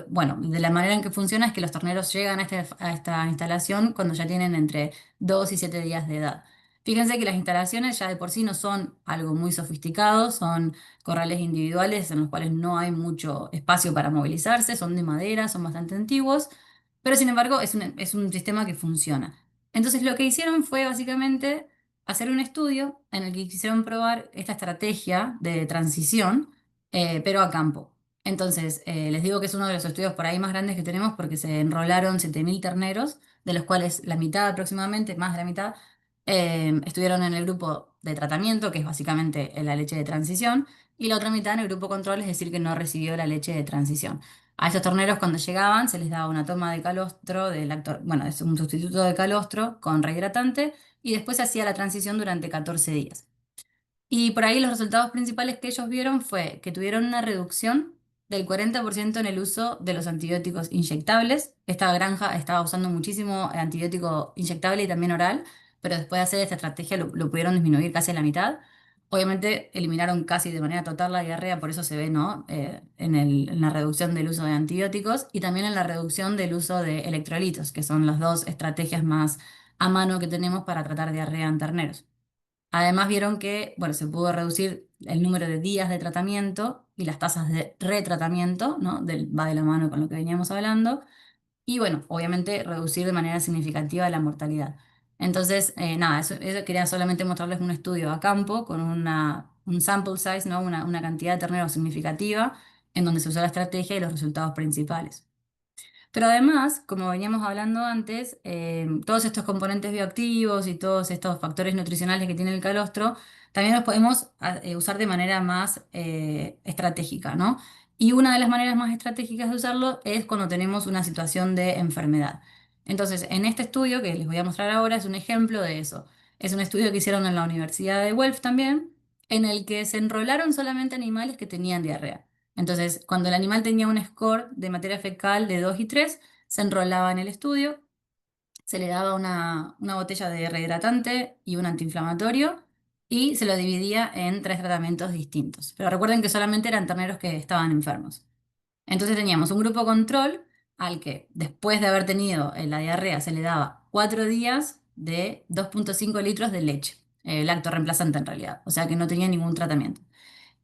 bueno, de la manera en que funciona es que los terneros llegan a esta instalación cuando ya tienen entre 2 y 7 días de edad. Fíjense que las instalaciones ya de por sí no son algo muy sofisticado, son corrales individuales en los cuales no hay mucho espacio para movilizarse, son de madera, son bastante antiguos, pero sin embargo es un sistema que funciona. Entonces lo que hicieron fue básicamente hacer un estudio en el que quisieron probar esta estrategia de transición, pero a campo. Entonces, les digo que es uno de los estudios por ahí más grandes que tenemos porque se enrolaron 7.000 terneros, de los cuales la mitad aproximadamente, más de la mitad, estuvieron en el grupo de tratamiento, que es básicamente la leche de transición, y la otra mitad en el grupo control, es decir, que no recibió la leche de transición. A esos torneros cuando llegaban se les daba una toma de calostro, bueno, es un sustituto de calostro con rehidratante, y después se hacía la transición durante 14 días. Y por ahí los resultados principales que ellos vieron fue que tuvieron una reducción del 40% en el uso de los antibióticos inyectables. Esta granja estaba usando muchísimo antibiótico inyectable y también oral, pero después de hacer esta estrategia lo pudieron disminuir casi a la mitad. Obviamente eliminaron casi de manera total la diarrea, por eso se ve, ¿no? En la reducción del uso de antibióticos y también en la reducción del uso de electrolitos, que son las dos estrategias más a mano que tenemos para tratar diarrea en terneros. Además vieron que, bueno, se pudo reducir el número de días de tratamiento y las tasas de retratamiento, ¿no? Va de la mano con lo que veníamos hablando. Y bueno, obviamente reducir de manera significativa la mortalidad. Entonces, nada, eso quería solamente mostrarles un estudio a campo con un sample size, ¿no? Una cantidad de terneros significativa en donde se usó la estrategia y los resultados principales. Pero además, como veníamos hablando antes, todos estos componentes bioactivos y todos estos factores nutricionales que tiene el calostro, también los podemos usar de manera más estratégica, ¿no? Y una de las maneras más estratégicas de usarlo es cuando tenemos una situación de enfermedad. Entonces, en este estudio que les voy a mostrar ahora es un ejemplo de eso. Es un estudio que hicieron en la Universidad de Guelph también, en el que se enrolaron solamente animales que tenían diarrea. Entonces, cuando el animal tenía un score de materia fecal de 2 y 3, se enrolaba en el estudio, se le daba una botella de rehidratante y un antiinflamatorio y se lo dividía en tres tratamientos distintos. Pero recuerden que solamente eran terneros que estaban enfermos. Entonces teníamos un grupo control al que después de haber tenido la diarrea se le daba 4 días de 2,5 litros de leche, lacto reemplazante en realidad, o sea que no tenía ningún tratamiento.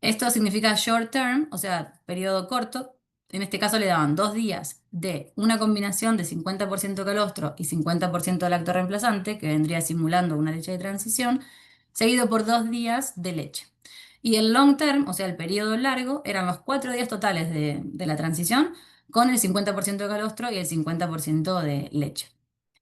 Esto significa short term, o sea, periodo corto. En este caso le daban 2 días de una combinación de 50% calostro y 50% lacto reemplazante, que vendría simulando una leche de transición, seguido por 2 días de leche. Y el long term, o sea, el periodo largo, eran los 4 días totales de la transición, con el 50% de calostro y el 50% de leche.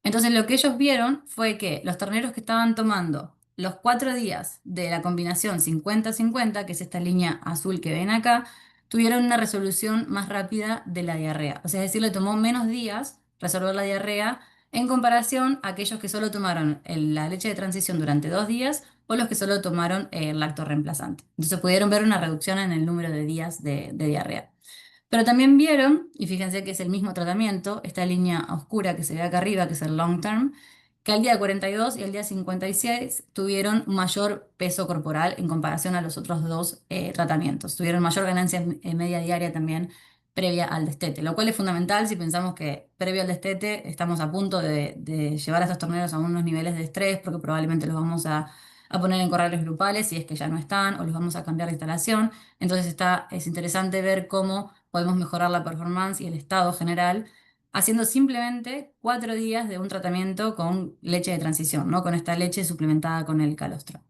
Entonces lo que ellos vieron fue que los terneros que estaban tomando los 4 días de la combinación 50-50, que es esta línea azul que ven acá, tuvieron una resolución más rápida de la diarrea. O sea, es decir, le tomó menos días resolver la diarrea en comparación a aquellos que solo tomaron la leche de transición durante 2 días o los que solo tomaron el lacto reemplazante. Entonces pudieron ver una reducción en el número de días de diarrea. Pero también vieron, y fíjense que es el mismo tratamiento, esta línea oscura que se ve acá arriba, que es el long term, que al día 42 y al día 56 tuvieron un mayor peso corporal en comparación a los otros dos tratamientos. Tuvieron mayor ganancia media diaria también previa al destete, lo cual es fundamental si pensamos que previo al destete estamos a punto de llevar a estos torneos a unos niveles de estrés, porque probablemente los vamos a poner en corrales grupales si es que ya no están, o los vamos a cambiar de instalación. Entonces es interesante ver cómo podemos mejorar la performance y el estado general haciendo simplemente 4 días de un tratamiento con leche de transición, ¿no? Con esta leche suplementada con el calostro.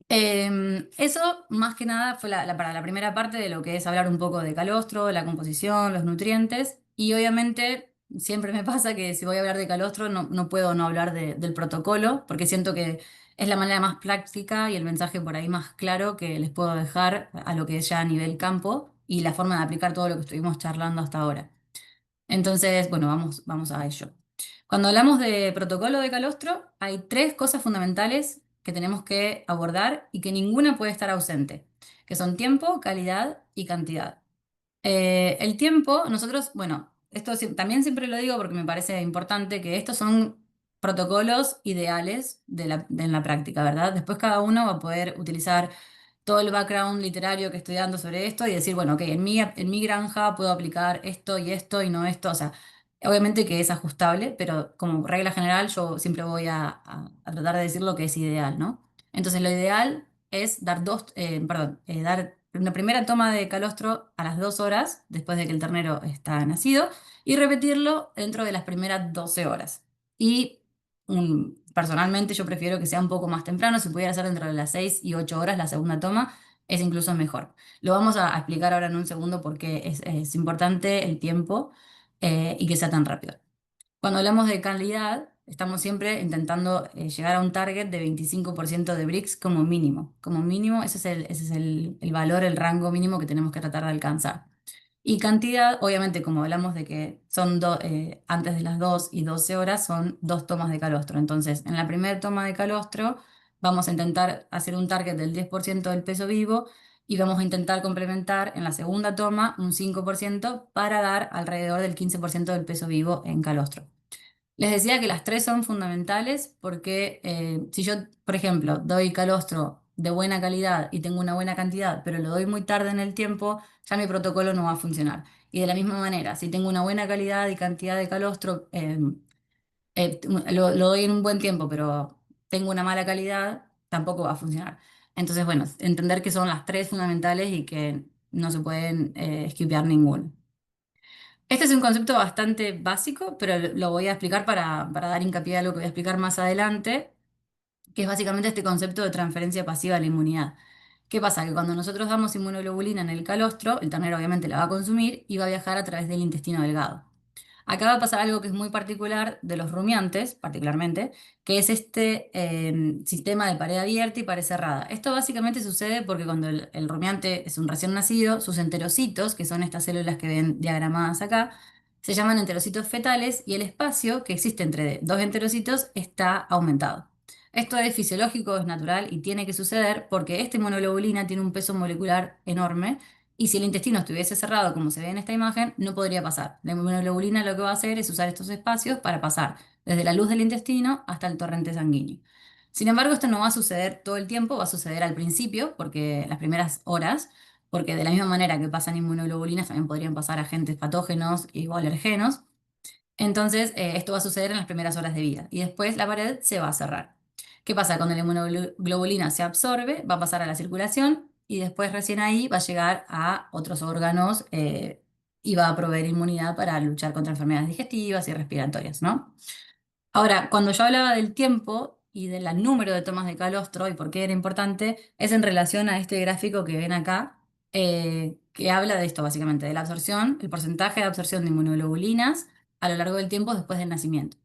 Eso más que nada fue para la primera parte de lo que es hablar un poco de calostro, la composición, los nutrientes y obviamente siempre me pasa que si voy a hablar de calostro no puedo no hablar del protocolo porque siento que es la manera más práctica y el mensaje por ahí más claro que les puedo dejar a lo que es ya a nivel campo y la forma de aplicar todo lo que estuvimos charlando hasta ahora. Entonces, bueno, vamos a ello. Cuando hablamos de protocolo de calostro, hay tres cosas fundamentales que tenemos que abordar y que ninguna puede estar ausente, que son tiempo, calidad y cantidad. El tiempo, nosotros, bueno, esto también siempre lo digo porque me parece importante que estos son protocolos ideales en la práctica, ¿verdad? Después cada uno va a poder utilizar todo el background literario que estoy dando sobre esto y decir, bueno, ok, en mi granja puedo aplicar esto y no esto. O sea, obviamente que es ajustable, pero como regla general yo siempre voy a tratar de decir lo que es ideal, ¿no? Entonces, lo ideal es dar una primera toma de calostro a las 2 horas después de que el ternero está nacido y repetirlo dentro de las primeras 12 horas. Y personalmente yo prefiero que sea un poco más temprano, si pudiera ser dentro de las 6 y 8 horas la segunda toma, es incluso mejor. Lo vamos a explicar ahora en un segundo porque es importante el tiempo y que sea tan rápido. Cuando hablamos de calidad, estamos siempre intentando llegar a un target de 25% de BRICS como mínimo. Como mínimo, ese es el valor, el rango mínimo que tenemos que tratar de alcanzar. Y cantidad, obviamente, como hablamos de que antes de las 2 y 12 horas, son 2 tomas de calostro. Entonces, en la primera toma de calostro, vamos a intentar hacer un target del 10% del peso vivo y vamos a intentar complementar en la segunda toma un 5% para dar alrededor del 15% del peso vivo en calostro. Les decía que las tres son fundamentales porque si yo, por ejemplo, doy calostro de buena calidad y tengo una buena cantidad, pero lo doy muy tarde en el tiempo, ya mi protocolo no va a funcionar. Y de la misma manera, si tengo una buena calidad y cantidad de calostro, lo doy en un buen tiempo, pero tengo una mala calidad, tampoco va a funcionar. Entonces, bueno, entender que son las tres fundamentales y que no se pueden skipear ninguna. Este es un concepto bastante básico, pero lo voy a explicar para dar hincapié a lo que voy a explicar más adelante, que es básicamente este concepto de transferencia pasiva de la inmunidad. ¿Qué pasa? Que cuando nosotros damos inmunoglobulina en el calostro, el ternero obviamente la va a consumir y va a viajar a través del intestino delgado. Acá va a pasar algo que es muy particular de los rumiantes, particularmente, que es este sistema de pared abierta y pared cerrada. Esto básicamente sucede porque cuando el rumiante es un recién nacido, sus enterocitos, que son estas células que ven diagramadas acá, se llaman enterocitos fetales y el espacio que existe entre dos enterocitos está aumentado. Esto es fisiológico, es natural y tiene que suceder porque esta inmunoglobulina tiene un peso molecular enorme y si el intestino estuviese cerrado, como se ve en esta imagen, no podría pasar. La inmunoglobulina lo que va a hacer es usar estos espacios para pasar desde la luz del intestino hasta el torrente sanguíneo. Sin embargo, esto no va a suceder todo el tiempo, va a suceder al principio, porque las primeras horas, porque de la misma manera que pasan inmunoglobulinas, también podrían pasar agentes patógenos o alergenos. Entonces, esto va a suceder en las primeras horas de vida y después la pared se va a cerrar. ¿Qué pasa? Cuando la inmunoglobulina se absorbe, va a pasar a la circulación y después recién ahí va a llegar a otros órganos y va a proveer inmunidad para luchar contra enfermedades digestivas y respiratorias, ¿no? Ahora, cuando yo hablaba del tiempo y del número de tomas de calostro y por qué era importante, es en relación a este gráfico que ven acá, que habla de esto básicamente, de la absorción, el porcentaje de absorción de inmunoglobulinas a lo largo del tiempo después del nacimiento.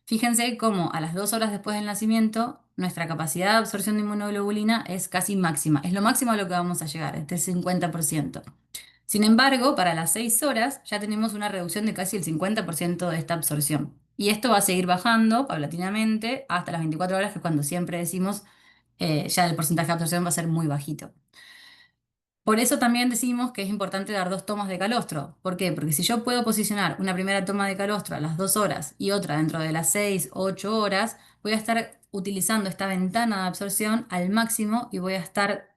Fíjense cómo a las 2 horas después del nacimiento, nuestra capacidad de absorción de inmunoglobulina es casi máxima. Es lo máximo a lo que vamos a llegar, este 50%. Sin embargo, para las 6 horas ya tenemos una reducción de casi el 50% de esta absorción. Y esto va a seguir bajando paulatinamente hasta las 24 horas, que es cuando siempre decimos ya el porcentaje de absorción va a ser muy bajito. Por eso también decimos que es importante dar 2 tomas de calostro. ¿Por qué? Porque si yo puedo posicionar una primera toma de calostro a las 2 horas y otra dentro de las 6 u 8 horas, voy a estar utilizando esta ventana de absorción al máximo y voy a estar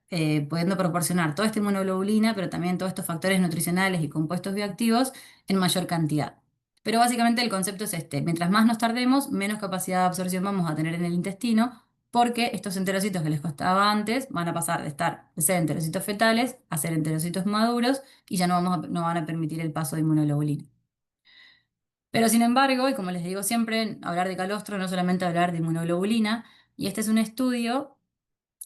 pudiendo proporcionar toda esta inmunoglobulina, pero también todos estos factores nutricionales y compuestos bioactivos en mayor cantidad. Pero básicamente el concepto es este: mientras más nos tardemos, menos capacidad de absorción vamos a tener en el intestino, porque estos enterocitos que les costaba antes van a pasar de ser enterocitos fetales a ser enterocitos maduros y ya no van a permitir el paso de inmunoglobulina. Pero sin embargo, y como les digo siempre, hablar de calostro no es solamente hablar de inmunoglobulina, y este es un estudio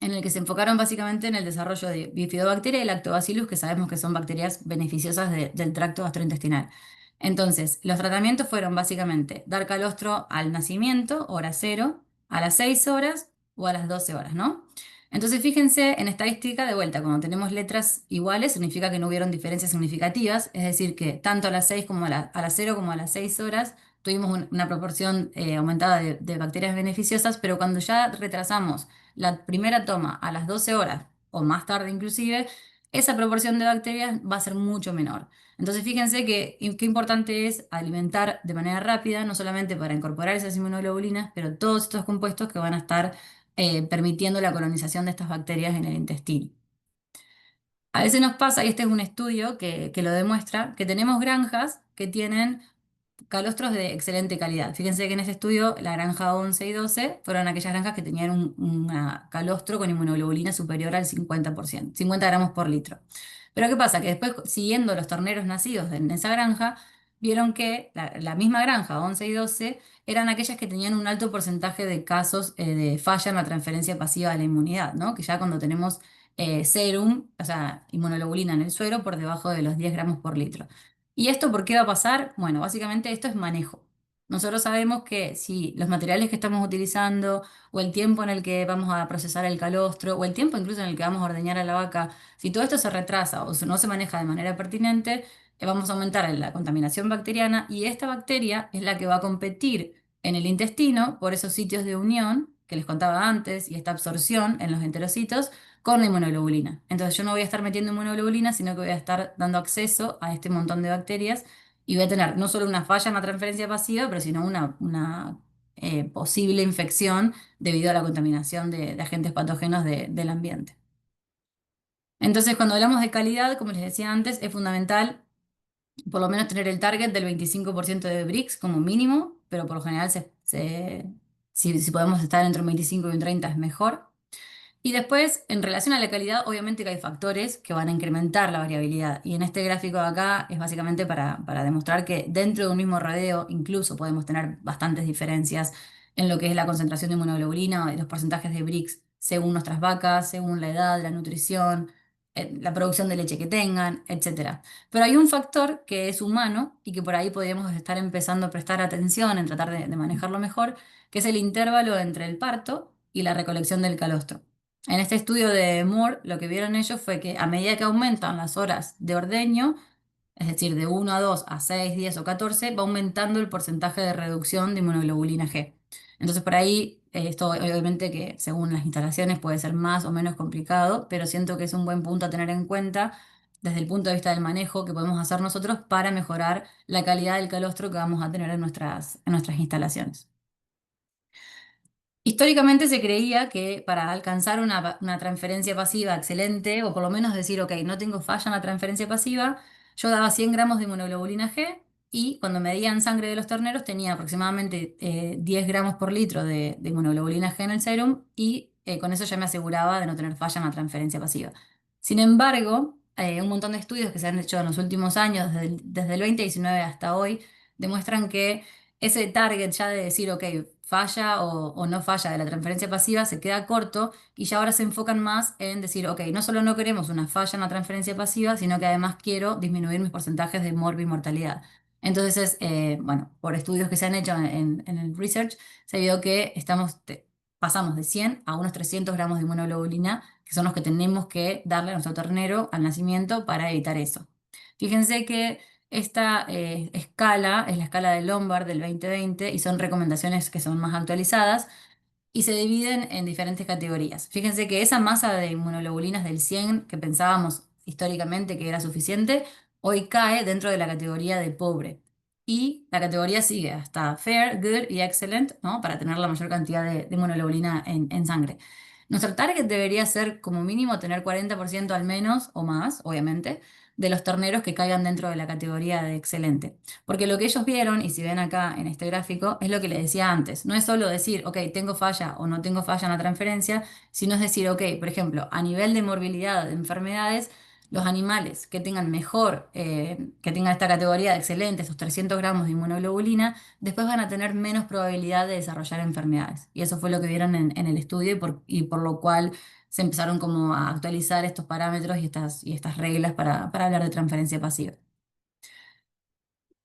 en el que se enfocaron básicamente en el desarrollo de Bifidobacteria y Lactobacillus, que sabemos que son bacterias beneficiosas del tracto gastrointestinal. Entonces, los tratamientos fueron básicamente dar calostro al nacimiento, hora cero, a las 6 horas o a las 12 horas, ¿no? Entonces, fíjense en estadística de vuelta, cuando tenemos letras iguales, significa que no hubieron diferencias significativas, es decir, que tanto a las 6 como a las 0 como a las 6 horas tuvimos una proporción aumentada de bacterias beneficiosas, pero cuando ya retrasamos la primera toma a las 12 horas o más tarde inclusive, esa proporción de bacterias va a ser mucho menor. Entonces fíjense que qué importante es alimentar de manera rápida, no solamente para incorporar esas inmunoglobulinas, pero todos estos compuestos que van a estar permitiendo la colonización de estas bacterias en el intestino. A veces nos pasa, y este es un estudio que lo demuestra, que tenemos granjas que tienen calostros de excelente calidad. Fíjense que en este estudio la granja 11 y 12 fueron aquellas granjas que tenían una calostro con inmunoglobulina superior al 50%, 50 gramos por litro. Pero ¿qué pasa? Que después, siguiendo los terneros nacidos en esa granja, vieron que la misma granja 11 y 12 eran aquellas que tenían un alto porcentaje de casos de falla en la transferencia pasiva de la inmunidad, ¿no? Que ya cuando tenemos serum, o sea, inmunoglobulina en el suero por debajo de los 10 gramos por litro. ¿Y esto por qué va a pasar? Bueno, básicamente esto es manejo. Nosotros sabemos que si los materiales que estamos utilizando o el tiempo en el que vamos a procesar el calostro o el tiempo incluso en el que vamos a ordeñar a la vaca, si todo esto se retrasa o no se maneja de manera pertinente, vamos a aumentar la contaminación bacteriana y esta bacteria es la que va a competir en el intestino por esos sitios de unión que les contaba antes y esta absorción en los enterocitos con la inmunoglobulina. Entonces yo no voy a estar metiendo inmunoglobulina, sino que voy a estar dando acceso a este montón de bacterias y voy a tener no solo una falla en la transferencia pasiva, pero sino una posible infección debido a la contaminación de agentes patógenos del ambiente. Entonces, cuando hablamos de calidad, como les decía antes, es fundamental por lo menos tener el target del 25% de BRICS como mínimo, pero por lo general si podemos estar entre un 25 y un 30 es mejor. Y después, en relación a la calidad, obviamente que hay factores que van a incrementar la variabilidad. Y en este gráfico de acá es básicamente para demostrar que dentro de un mismo rodeo incluso podemos tener bastantes diferencias en lo que es la concentración de inmunoglobulina y los porcentajes de BRICS según nuestras vacas, según la edad, la nutrición, la producción de leche que tengan, etcétera. Pero hay un factor que es humano y que por ahí podríamos estar empezando a prestar atención en tratar de manejarlo mejor, que es el intervalo entre el parto y la recolección del calostro. En este estudio de Moore, lo que vieron ellos fue que a medida que aumentan las horas de ordeño, es decir, de 1 a 2 a 6, 10 o 14, va aumentando el porcentaje de reducción de inmunoglobulina G. Entonces, por ahí, esto obviamente que según las instalaciones puede ser más o menos complicado, pero siento que es un buen punto a tener en cuenta desde el punto de vista del manejo que podemos hacer nosotros para mejorar la calidad del calostro que vamos a tener en nuestras instalaciones. Históricamente se creía que para alcanzar una transferencia pasiva excelente, o por lo menos decir, ok, no tengo falla en la transferencia pasiva, yo daba 100 gramos de inmunoglobulina G y cuando medían sangre de los terneros tenía aproximadamente 10 gramos por litro de inmunoglobulina G en el serum y con eso ya me aseguraba de no tener falla en la transferencia pasiva. Sin embargo, un montón de estudios que se han hecho en los últimos años, desde el 2019 hasta hoy, demuestran que ese target ya de decir, ok, falla o no falla de la transferencia pasiva se queda corto y ya ahora se enfocan más en decir, ok, no solo no queremos una falla en la transferencia pasiva, sino que además quiero disminuir mis porcentajes de mortalidad. Entonces, bueno, por estudios que se han hecho en el research, se vio que pasamos de 100 a unos 300 gramos de inmunoglobulina, que son los que tenemos que darle a nuestro ternero al nacimiento para evitar eso. Fíjense que esta escala es la escala de Lombard del 2020 y son recomendaciones que son más actualizadas y se dividen en diferentes categorías. Fíjense que esa masa de inmunoglobulinas del 100 que pensábamos históricamente que era suficiente, hoy cae dentro de la categoría de pobre. Y la categoría sigue hasta fair, good y excellent, ¿no? Para tener la mayor cantidad de inmunoglobulina en sangre. Nuestro target debería ser como mínimo tener 40% al menos o más, obviamente, de los terneros que caigan dentro de la categoría de excelente. Porque lo que ellos vieron, y si ven acá en este gráfico, es lo que les decía antes. No es solo decir, ok, tengo falla o no tengo falla en la transferencia, sino es decir, ok, por ejemplo, a nivel de morbilidad de enfermedades, los animales que tengan que tengan esta categoría de excelente, estos 300 gramos de inmunoglobulina, después van a tener menos probabilidad de desarrollar enfermedades. Y eso fue lo que vieron en el estudio y por lo cual se empezaron como a actualizar estos parámetros y estas reglas para hablar de transferencia pasiva.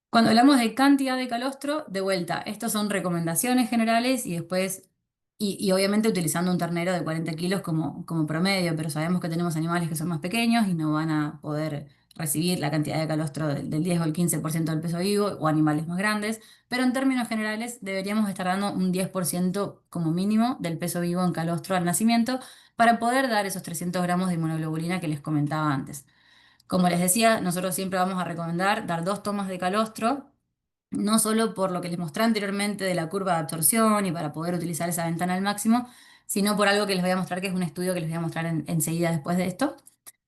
Cuando hablamos de cantidad de calostro, de vuelta, estos son recomendaciones generales y después, y obviamente utilizando un ternero de 40 kilos como promedio, pero sabemos que tenemos animales que son más pequeños y no van a poder recibir la cantidad de calostro del 10 o el 15% del peso vivo o animales más grandes, pero en términos generales deberíamos estar dando un 10% como mínimo del peso vivo en calostro al nacimiento para poder dar esos 300 gramos de inmunoglobulina que les comentaba antes. Como les decía, nosotros siempre vamos a recomendar dar 2 tomas de calostro, no solo por lo que les mostré anteriormente de la curva de absorción y para poder utilizar esa ventana al máximo, sino por algo que les voy a mostrar, que es un estudio que les voy a mostrar enseguida después de esto.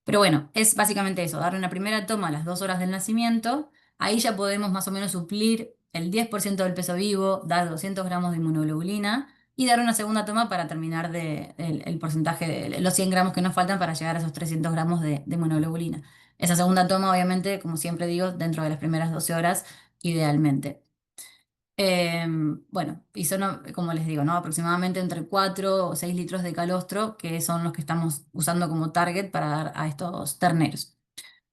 Pero bueno, es básicamente eso, darle una primera toma a las 2 horas del nacimiento, ahí ya podemos más o menos suplir el 10% del peso vivo, dar 200 gramos de inmunoglobulina y dar una segunda toma para terminar el porcentaje de los 100 gramos que nos faltan para llegar a esos 300 gramos de inmunoglobulina. Esa segunda toma, obviamente, como siempre digo, dentro de las primeras 12 horas, idealmente. Bueno, y son, como les digo, ¿no? Aproximadamente entre 4 o 6 litros de calostro, que son los que estamos usando como target para dar a estos terneros.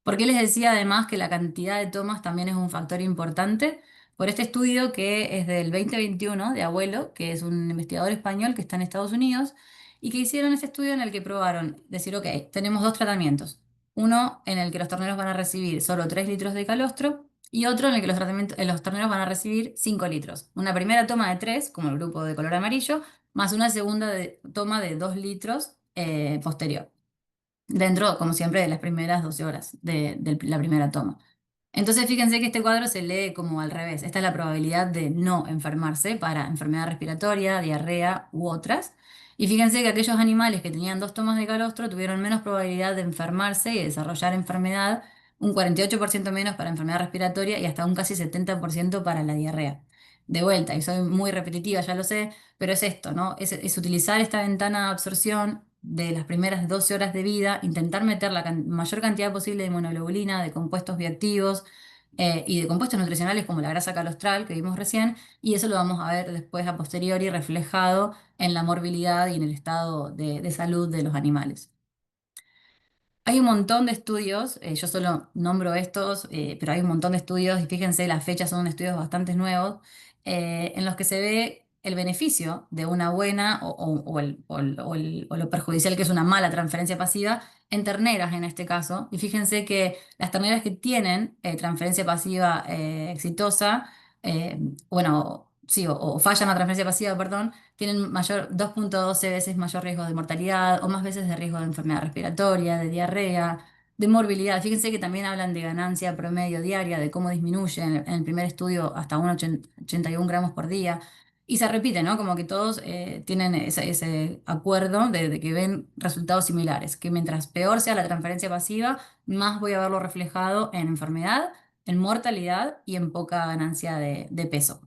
¿Por qué les decía además que la cantidad de tomas también es un factor importante? Por este estudio que es del 2021 de Abuelo, que es un investigador español que está en Estados Unidos, y que hicieron este estudio en el que probaron decir, ok, tenemos dos tratamientos. Uno en el que los terneros van a recibir solo 3 litros de calostro y otro en el que los terneros van a recibir 5 litros. Una primera toma de 3, como el grupo de color amarillo, más una segunda toma de 2 litros posterior dentro, como siempre, de las primeras 12 horas de la primera toma. Entonces, fíjense que este cuadro se lee como al revés. Esta es la probabilidad de no enfermarse para enfermedad respiratoria, diarrea u otras. Y fíjense que aquellos animales que tenían 2 tomas de calostro tuvieron menos probabilidad de enfermarse y desarrollar enfermedad, un 48% menos para enfermedad respiratoria y hasta un casi 70% para la diarrea. De vuelta, y soy muy repetitiva, ya lo sé, pero es esto, ¿no? Es utilizar esta ventana de absorción de las primeras 12 horas de vida, intentar meter la mayor cantidad posible de monoglobulina, de compuestos bioactivos y de compuestos nutricionales como la grasa calostral que vimos recién, y eso lo vamos a ver después a posteriori reflejado en la morbilidad y en el estado de salud de los animales. Hay un montón de estudios, yo solo nombro estos, pero hay un montón de estudios y fíjense, las fechas son estudios bastante nuevos, en los que se ve el beneficio de una buena o lo perjudicial que es una mala transferencia pasiva en terneras en este caso. Y fíjense que las terneras que tienen transferencia pasiva exitosa, eh, bueno, sí, o fallan la transferencia pasiva, perdón, tienen 2,12 veces mayor riesgo de mortalidad o más veces de riesgo de enfermedad respiratoria, de diarrea, de morbilidad. Fíjense que también hablan de ganancia promedio diaria, de cómo disminuye en el primer estudio hasta 1,81 gramos por día. Y se repite, ¿no? Como que todos tienen ese acuerdo de que ven resultados similares, que mientras peor sea la transferencia pasiva, más voy a verlo reflejado en enfermedad, en mortalidad y en poca ganancia de peso.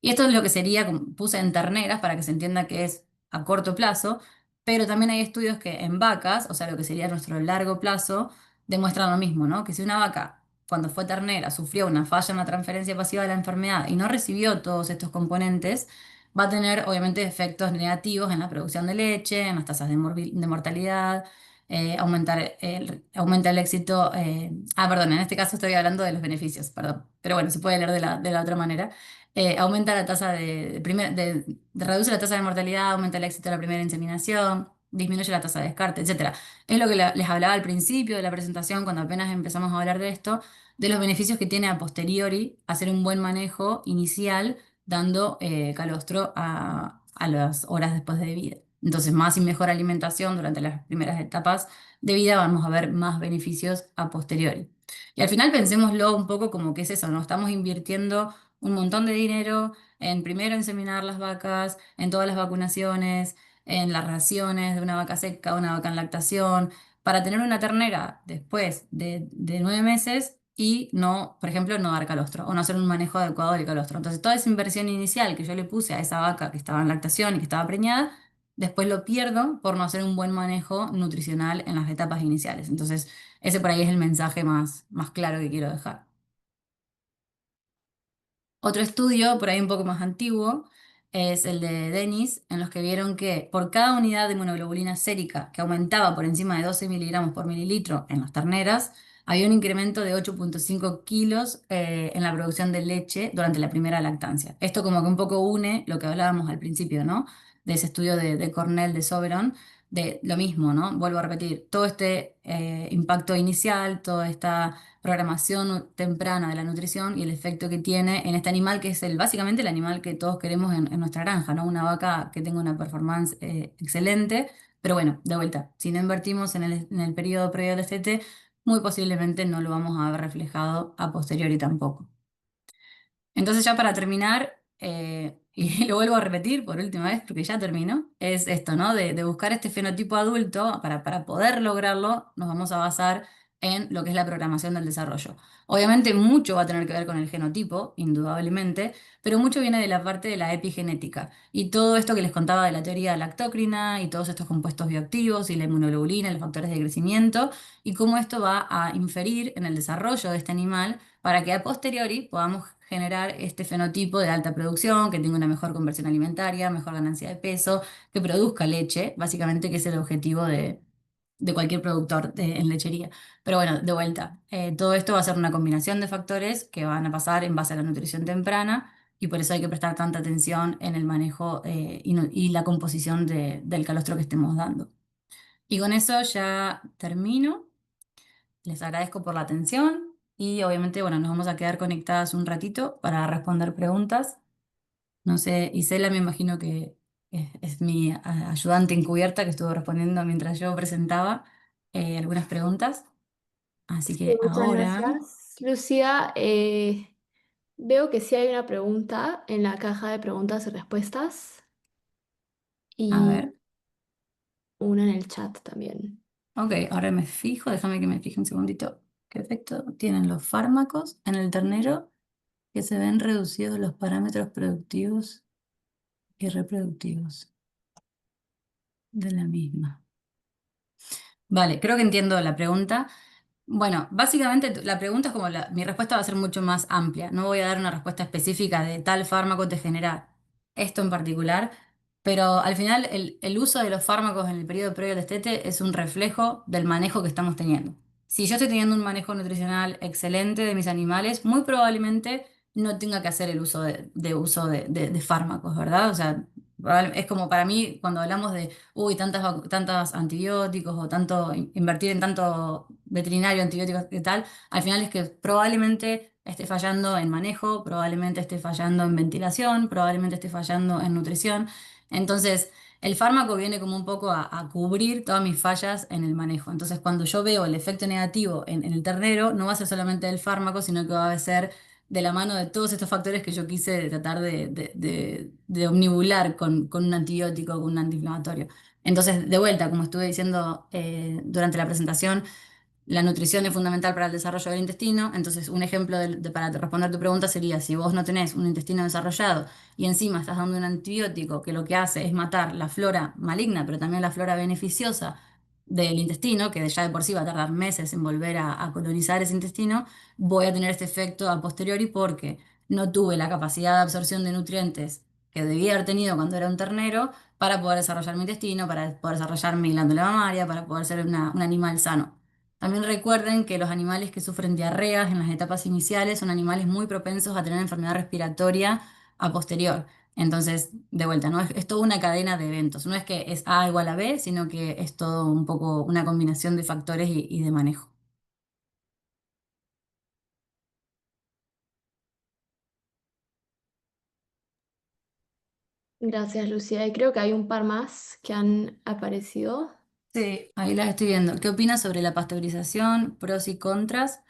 Y esto es lo que sería, como puse en terneras para que se entienda que es a corto plazo, pero también hay estudios que en vacas, o sea, lo que sería nuestro largo plazo, demuestran lo mismo, ¿no? Que si una vaca, cuando fue ternera, sufrió una falla en la transferencia pasiva de la enfermedad y no recibió todos estos componentes, va a tener obviamente efectos negativos en la producción de leche, en las tasas de mortalidad, aumenta el éxito. Perdón, en este caso estoy hablando de los beneficios, perdón, pero bueno, se puede leer de la otra manera. Aumenta la tasa reduce la tasa de mortalidad, aumenta el éxito de la primera inseminación, disminuye la tasa de descarte, etcétera. Es lo que les hablaba al principio de la presentación, cuando apenas empezamos a hablar de esto, de los beneficios que tiene a posteriori hacer un buen manejo inicial dando calostro a las horas después de vida. Entonces, más y mejor alimentación durante las primeras etapas de vida, vamos a ver más beneficios a posteriori. Y al final pensémoslo un poco como que es eso, ¿no? Estamos invirtiendo un montón de dinero en primero inseminar las vacas, en todas las vacunaciones, en las raciones de una vaca seca, una vaca en lactación, para tener una ternera después de 9 meses y no, por ejemplo, no dar calostro o no hacer un manejo adecuado del calostro. Entonces, toda esa inversión inicial que yo le puse a esa vaca que estaba en lactación y que estaba preñada, después lo pierdo por no hacer un buen manejo nutricional en las etapas iniciales. Entonces, ese por ahí es el mensaje más claro que quiero dejar. Otro estudio, por ahí un poco más antiguo, es el de Dennis, en los que vieron que por cada unidad de inmunoglobulina sérica que aumentaba por encima de 12 miligramos por mililitro en las terneras, había un incremento de 8,5 kilos en la producción de leche durante la primera lactancia. Esto como que un poco une lo que hablábamos al principio, ¿no? De ese estudio de Cornell de Soberon, de lo mismo, ¿no? Vuelvo a repetir, todo este impacto inicial, toda esta programación temprana de la nutrición y el efecto que tiene en este animal que es básicamente el animal que todos queremos en nuestra granja, ¿no? Una vaca que tenga una performance excelente, pero bueno, de vuelta, si no invertimos en el periodo previo al destete, muy posiblemente no lo vamos a ver reflejado a posteriori tampoco. Entonces ya para terminar, y lo vuelvo a repetir por última vez porque ya termino, es esto, ¿no? De buscar este fenotipo adulto, para poder lograrlo, nos vamos a basar en lo que es la programación del desarrollo. Obviamente mucho va a tener que ver con el genotipo, indudablemente, pero mucho viene de la parte de la epigenética. Y todo esto que les contaba de la teoría lactócrina y todos estos compuestos bioactivos y la inmunoglobulina, los factores de crecimiento, y cómo esto va a inferir en el desarrollo de este animal para que a posteriori podamos generar este fenotipo de alta producción, que tenga una mejor conversión alimentaria, mejor ganancia de peso, que produzca leche, básicamente que es el objetivo de cualquier productor en lechería. Pero bueno, de vuelta, todo esto va a ser una combinación de factores que van a pasar en base a la nutrición temprana y por eso hay que prestar tanta atención en el manejo y la composición del calostro que estemos dando. Y con eso ya termino. Les agradezco por la atención y obviamente, bueno, nos vamos a quedar conectadas un ratito para responder preguntas. No sé, Isela me imagino que es mi ayudante encubierta que estuvo respondiendo mientras yo presentaba algunas preguntas. Así Sí, que muchas ahora, gracias. Lucía, veo que sí hay una pregunta en la caja de preguntas y respuestas a y ver, una en el chat también. ok, ahora me fijo, déjame que me fije un segundito. ¿Qué efecto tienen los fármacos en el ternero que se ven reducidos los parámetros productivos y reproductivos de la misma? Vale, creo que entiendo la pregunta. Bueno, básicamente la pregunta es como mi respuesta va a ser mucho más amplia. No voy a dar una respuesta específica de tal fármaco te genera esto en particular, pero al final el uso de los fármacos en el periodo previo al destete es un reflejo del manejo que estamos teniendo. Si yo estoy teniendo un manejo nutricional excelente de mis animales, muy probablemente no tenga que hacer el uso de fármacos, ¿verdad? O sea, es como para mí cuando hablamos de uy, tantos antibióticos o tanto invertir en tanto veterinario, antibióticos y tal, al final es que probablemente esté fallando en manejo, probablemente esté fallando en ventilación, probablemente esté fallando en nutrición. Entonces, el fármaco viene como un poco a cubrir todas mis fallas en el manejo. Entonces, cuando yo veo el efecto negativo en el ternero, no va a ser solamente el fármaco, sino que va a ser de la mano de todos estos factores que yo quise tratar de omnibular con un antibiótico, con un antiinflamatorio. Entonces, de vuelta, como estuve diciendo durante la presentación, la nutrición es fundamental para el desarrollo del intestino. Entonces, un ejemplo para responder tu pregunta sería, si vos no tenés un intestino desarrollado y encima estás dando un antibiótico que lo que hace es matar la flora maligna, pero también la flora beneficiosa del intestino, que ya de por sí va a tardar meses en volver a colonizar ese intestino, voy a tener este efecto a posteriori porque no tuve la capacidad de absorción de nutrientes que debía haber tenido cuando era un ternero para poder desarrollar mi intestino, para poder desarrollar mi glándula mamaria, para poder ser un animal sano. También recuerden que los animales que sufren diarreas en las etapas iniciales son animales muy propensos a tener enfermedad respiratoria a posterior. Entonces, de vuelta, ¿no? Es toda una cadena de eventos. No es que es A igual a B, sino que es todo un poco una combinación de factores y de manejo. Gracias, Lucía. Y creo que hay un par más que han aparecido. Sí, ahí las estoy viendo. ¿Qué opinas sobre la pasteurización? Pros y contras.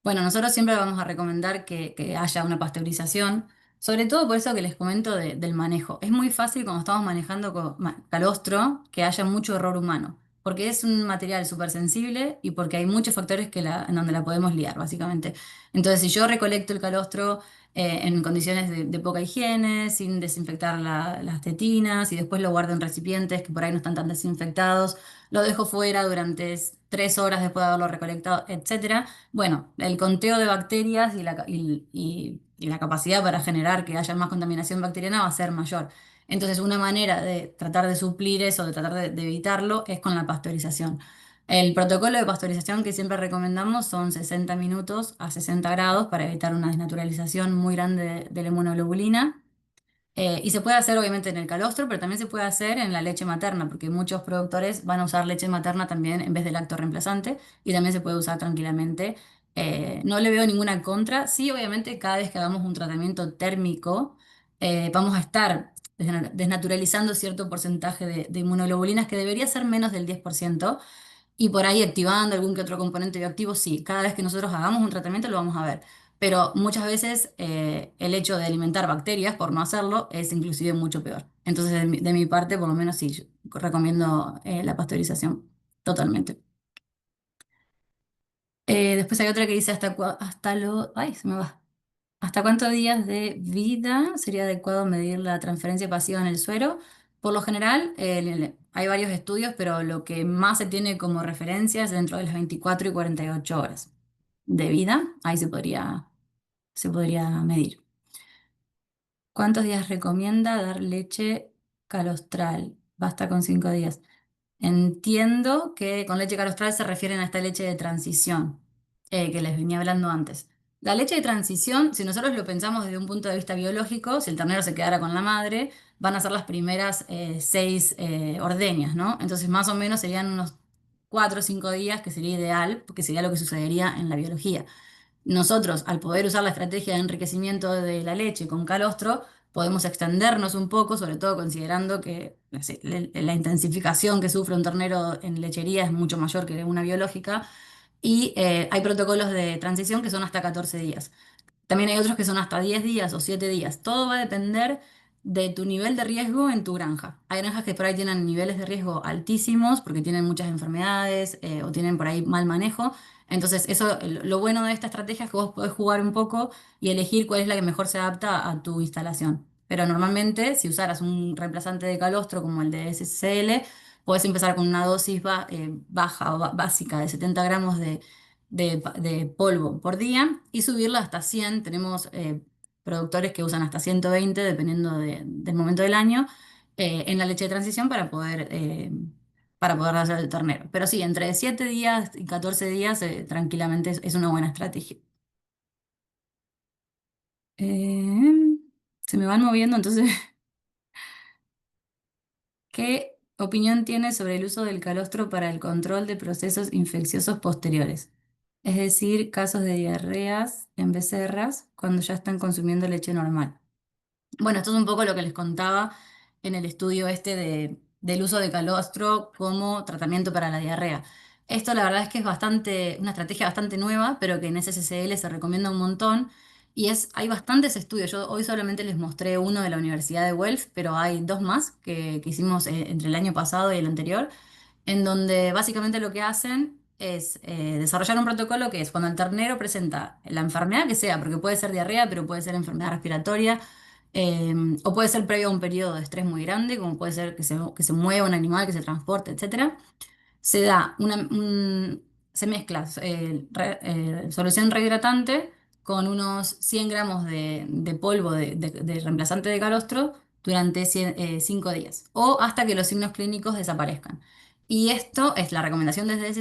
Bueno, nosotros siempre vamos a recomendar que haya una pasteurización, sobre todo por eso que les comento del manejo. Es muy fácil cuando estamos manejando calostro que haya mucho error humano, porque es un material súper sensible y porque hay muchos factores en donde la podemos liar, básicamente. Entonces, si yo recolecto el calostro en condiciones de poca higiene, sin desinfectar las tetinas y después lo guardo en recipientes que por ahí no están tan desinfectados, lo dejo fuera durante 3 horas después de haberlo recolectado, etcétera. Bueno, el conteo de bacterias y la capacidad para generar que haya más contaminación bacteriana va a ser mayor. Entonces, una manera de tratar de suplir eso, de tratar de evitarlo, es con la pasteurización. El protocolo de pasteurización que siempre recomendamos son 60 minutos a 60 grados para evitar una desnaturalización muy grande de la inmunoglobulina. Y se puede hacer obviamente en el calostro, pero también se puede hacer en la leche materna, porque muchos productores van a usar leche materna también en vez de lacto reemplazante y también se puede usar tranquilamente. No le veo ninguna contra. Sí, obviamente cada vez que hagamos un tratamiento térmico, vamos a estar desnaturalizando cierto porcentaje de inmunoglobulinas que debería ser menos del 10%. Y por ahí activando algún que otro componente bioactivo, sí, cada vez que nosotros hagamos un tratamiento lo vamos a ver. Pero muchas veces el hecho de alimentar bacterias, por no hacerlo, es inclusive mucho peor. Entonces, de mi parte, por lo menos sí, yo recomiendo la pasteurización totalmente. Después hay otra que dice ay, se me va. ¿Hasta cuántos días de vida sería adecuado medir la transferencia pasiva en el suero? Por lo general, hay varios estudios, pero lo que más se tiene como referencia es dentro de las 24 y 48 horas de vida. Ahí se podría medir. ¿Cuántos días recomienda dar leche calostral? Basta con 5 días. Entiendo que con leche calostral se refieren a esta leche de transición que les venía hablando antes. La leche de transición, si nosotros lo pensamos desde un punto de vista biológico, si el ternero se quedara con la madre, van a ser las primeras 6 ordeñas, ¿no? Entonces más o menos serían unos 4 o 5 días, que sería ideal, porque sería lo que sucedería en la biología. Nosotros, al poder usar la estrategia de enriquecimiento de la leche con calostro, podemos extendernos un poco, sobre todo considerando que no sé, la intensificación que sufre un ternero en lechería es mucho mayor que una biológica, y hay protocolos de transición que son hasta 14 días. También hay otros que son hasta 10 días o 7 días. Todo va a depender de tu nivel de riesgo en tu granja. Hay granjas que por ahí tienen niveles de riesgo altísimos porque tienen muchas enfermedades o tienen por ahí mal manejo. Entonces, eso, lo bueno de esta estrategia es que vos podés jugar un poco y elegir cuál es la que mejor se adapta a tu instalación. Pero normalmente, si usaras un reemplazante de calostro como el de SCL, podés empezar con una dosis baja o básica de 70 gramos de polvo por día y subirla hasta 100. Tenemos productores que usan hasta 120 dependiendo del momento del año, en la leche de transición para poder hacer el ternero. Pero sí, entre 7 días y 14 días tranquilamente es una buena estrategia. Eh, Se me van moviendo, entonces, ¿qué opinión tienes sobre el uso del calostro para el control de procesos infecciosos posteriores? Es decir, casos de diarreas en becerras cuando ya están consumiendo leche normal. Bueno, esto es un poco lo que les contaba en el estudio este del uso de calostro como tratamiento para la diarrea. Esto la verdad es que es una estrategia bastante nueva, pero que en SSCL se recomienda un montón. hay bastantes estudios. Yo hoy solamente les mostré uno de la Universidad de Guelph, pero hay dos más que hicimos entre el año pasado y el anterior, en donde básicamente lo que hacen es desarrollar un protocolo que es cuando el ternero presenta la enfermedad que sea, porque puede ser diarrea, pero puede ser enfermedad respiratoria, eh, o puede ser previo a un periodo de estrés muy grande, como puede ser que se mueva un animal, que se transporte, etcétera. Se da se mezcla solución rehidratante con unos 100 gramos de polvo de reemplazante de calostro durante 5 días o hasta que los signos clínicos desaparezcan. Y esto es la recomendación desde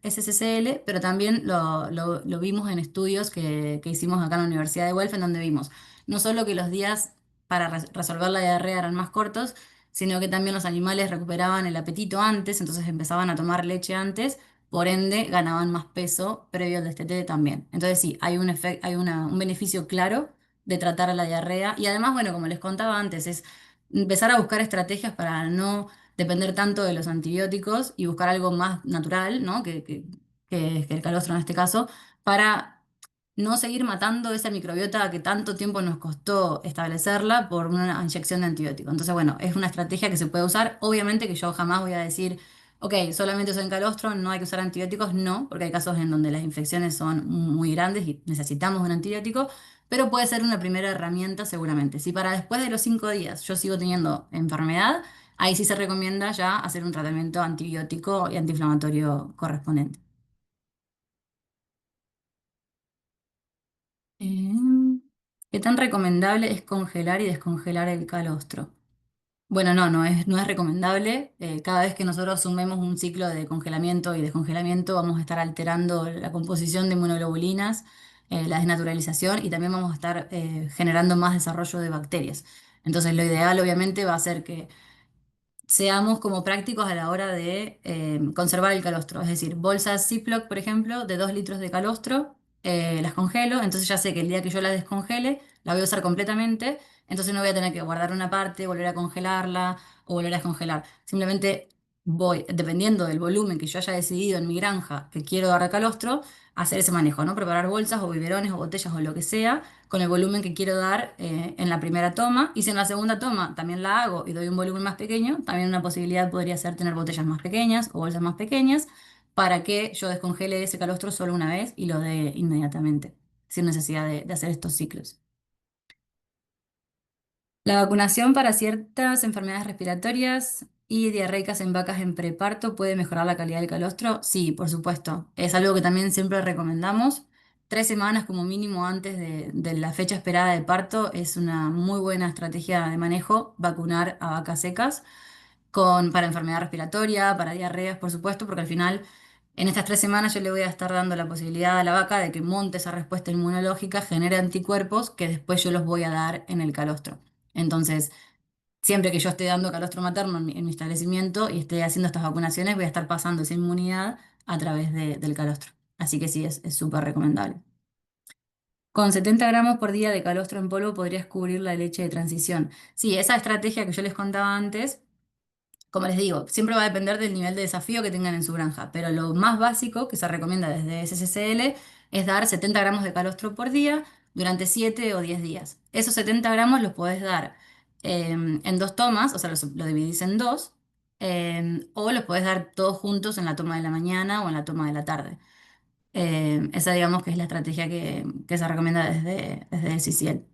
SSCL, pero también lo vimos en estudios que hicimos acá en la Universidad de Guelph, en donde vimos no solo que los días para resolver la diarrea eran más cortos, sino que también los animales recuperaban el apetito antes, entonces empezaban a tomar leche antes, por ende ganaban más peso previo al destete también. Entonces sí, hay un beneficio claro de tratar a la diarrea y además, bueno, como les contaba antes, es empezar a buscar estrategias para no depender tanto de los antibióticos y buscar algo más natural, ¿no? Que el calostro en este caso, para no seguir matando esa microbiota que tanto tiempo nos costó establecerla por una inyección de antibiótico. Entonces, bueno, es una estrategia que se puede usar. Obviamente que yo jamás voy a decir, ok, solamente uso calostro, no hay que usar antibióticos, no, porque hay casos en donde las infecciones son muy grandes y necesitamos un antibiótico, pero puede ser una primera herramienta seguramente. Si para después de los 5 días yo sigo teniendo enfermedad, ahí sí se recomienda ya hacer un tratamiento antibiótico y antiinflamatorio correspondiente. Em, ¿Qué tan recomendable es congelar y descongelar el calostro? Bueno, no es recomendable. Cada vez que nosotros sumemos un ciclo de congelamiento y descongelamiento, vamos a estar alterando la composición de inmunoglobulinas, la desnaturalización y también vamos a estar generando más desarrollo de bacterias. Entonces, lo ideal obviamente va a ser que seamos como prácticos a la hora de conservar el calostro. Es decir, bolsas Ziploc, por ejemplo, de 2 litros de calostro, las congelo, entonces ya sé que el día que yo la descongele, la voy a usar completamente, entonces no voy a tener que guardar una parte, volver a congelarla o volver a descongelar. Simplemente voy, dependiendo del volumen que yo haya decidido en mi granja que quiero dar de calostro, hacer ese manejo, ¿no? Preparar bolsas o biberones o botellas o lo que sea con el volumen que quiero dar en la primera toma. Y si en la segunda toma también la hago y doy un volumen más pequeño, también una posibilidad podría ser tener botellas más pequeñas o bolsas más pequeñas para que yo descongele ese calostro solo una vez y lo dé inmediatamente, sin necesidad de hacer estos ciclos. La vacunación para ciertas enfermedades respiratorias y diarreicas en vacas en preparto puede mejorar la calidad del calostro. Sí, por supuesto. Es algo que también siempre recomendamos. 3 semanas como mínimo antes de la fecha esperada de parto es una muy buena estrategia de manejo, vacunar a vacas secas para enfermedad respiratoria, para diarreas, por supuesto, porque al final en estas 3 semanas yo le voy a estar dando la posibilidad a la vaca de que monte esa respuesta inmunológica, genere anticuerpos que después yo los voy a dar en el calostro. Entonces, siempre que yo esté dando calostro materno en mi establecimiento y esté haciendo estas vacunaciones, voy a estar pasando esa inmunidad a través del calostro. Así que sí, es súper recomendable. Con 70 gramos por día de calostro en polvo podrías cubrir la leche de transición. Sí, esa estrategia que yo les contaba antes, como les digo, siempre va a depender del nivel de desafío que tengan en su granja, pero lo más básico que se recomienda desde SSCL es dar 70 gramos de calostro por día durante 7 o 10 días. Esos 70 gramos los podés dar en dos tomas, o sea, lo dividís en dos, o los podés dar todos juntos en la toma de la mañana o en la toma de la tarde. Esa digamos que es la estrategia que se recomienda desde CCL.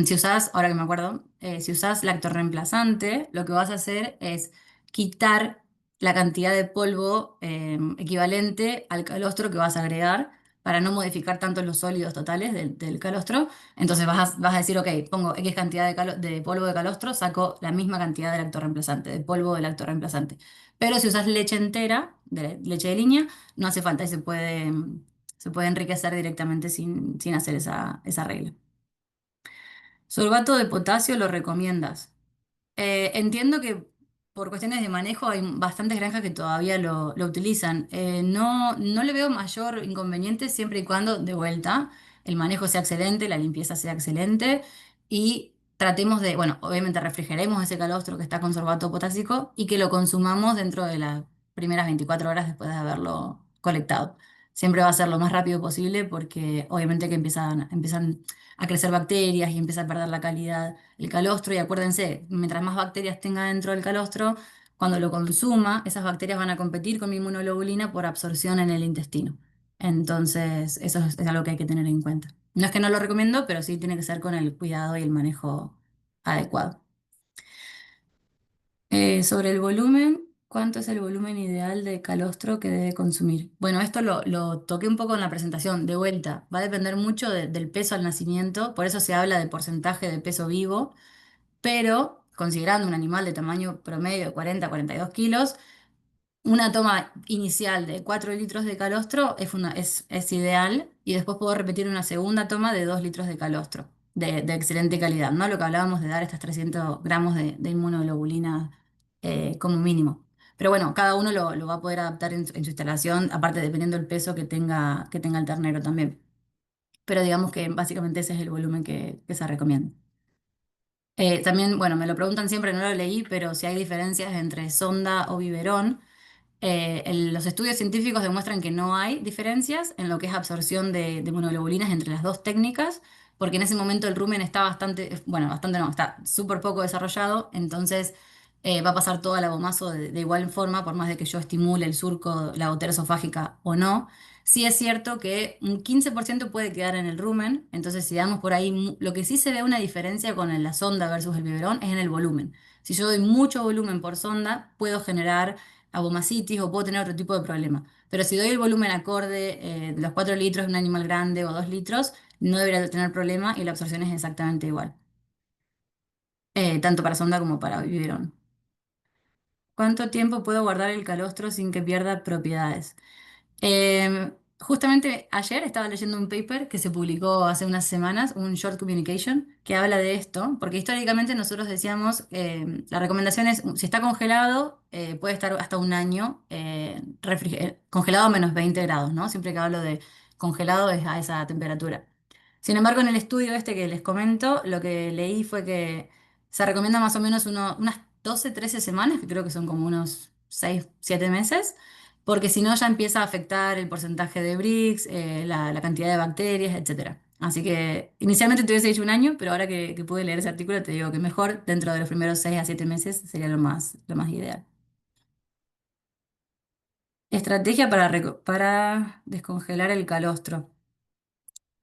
Si usas, ahora que me acuerdo, si usas lactorreemplazante, lo que vas a hacer es quitar la cantidad de polvo equivalente al calostro que vas a agregar para no modificar tanto los sólidos totales del calostro. Entonces vas a decir, ok, pongo X cantidad de polvo de calostro, saco la misma cantidad de lactorreemplazante, de polvo de lactorreemplazante. Pero si usas leche entera, leche de línea, no hace falta y se puede enriquecer directamente sin hacer esa regla. Sorbato de potasio lo recomiendas. Entiendo que por cuestiones de manejo hay bastantes granjas que todavía lo utilizan. No le veo mayor inconveniente siempre y cuando, de vuelta, el manejo sea excelente, la limpieza sea excelente y tratemos de, bueno, obviamente refrigeremos ese calostro que está con sorbato potásico y que lo consumamos dentro de las primeras 24 horas después de haberlo colectado. siempre va a ser lo más rápido posible porque obviamente que empiezan a crecer bacterias y empieza a perder la calidad el calostro. Y acuérdense, mientras más bacterias tenga dentro del calostro, cuando lo consuma, esas bacterias van a competir con mi inmunoglobulina por absorción en el intestino. Entonces, eso es algo que hay que tener en cuenta. No es que no lo recomiendo, pero sí tiene que ser con el cuidado y el manejo adecuado. Sobre el volumen, ¿cuánto es el volumen ideal de calostro que debe consumir? Bueno, esto lo toqué un poco en la presentación. De vuelta, va a depender mucho del peso al nacimiento, por eso se habla de porcentaje de peso vivo, pero considerando un animal de tamaño promedio de 40-42 kilos, una toma inicial de 4 litros de calostro es ideal y después puedo repetir una segunda toma de 2 litros de calostro de excelente calidad, ¿no? Lo que hablábamos de dar estas 300 gramos de inmunoglobulina como mínimo. Pero bueno, cada uno lo va a poder adaptar en su instalación, aparte dependiendo del peso que tenga el ternero también. Pero digamos que básicamente ese es el volumen que se recomienda. También, bueno, me lo preguntan siempre, no lo leí, pero si hay diferencias entre sonda o biberón. Los estudios científicos demuestran que no hay diferencias en lo que es absorción de monoglobulinas entre las dos técnicas, porque en ese momento el rumen está bastante, bueno, bastante no, está súper poco desarrollado, entonces va a pasar todo al abomazo de igual forma, por más de que yo estimule el surco, la gotera esofágica o no. Sí es cierto que un 15% puede quedar en el rumen, entonces si damos por ahí, lo que sí se ve una diferencia con la sonda versus el biberón es en el volumen. Si yo doy mucho volumen por sonda, puedo generar abomacitis o puedo tener otro tipo de problema. Pero si doy el volumen acorde, los 4 litros de un animal grande o 2 litros, no debería tener problema y la absorción es exactamente igual, tanto para sonda como para biberón. ¿Cuánto tiempo puedo guardar el calostro sin que pierda propiedades? Justamente ayer estaba leyendo un paper que se publicó hace unas semanas, un Short Communication, que habla de esto, porque históricamente nosotros decíamos, la recomendación es, si está congelado, puede estar hasta un año congelado a -20 grados, ¿no? Siempre que hablo de congelado es a esa temperatura. Sin embargo, en el estudio este que les comento, lo que leí fue que se recomienda más o menos unas 12-13 semanas, que creo que son como unos 6-7 meses, porque si no ya empieza a afectar el porcentaje de Brix, la cantidad de bacterias, etcétera. Así que inicialmente te hubiese dicho un año, pero ahora que pude leer ese artículo te digo que mejor dentro de los primeros 6 a 7 meses sería lo más ideal. Estrategia para descongelar el calostro.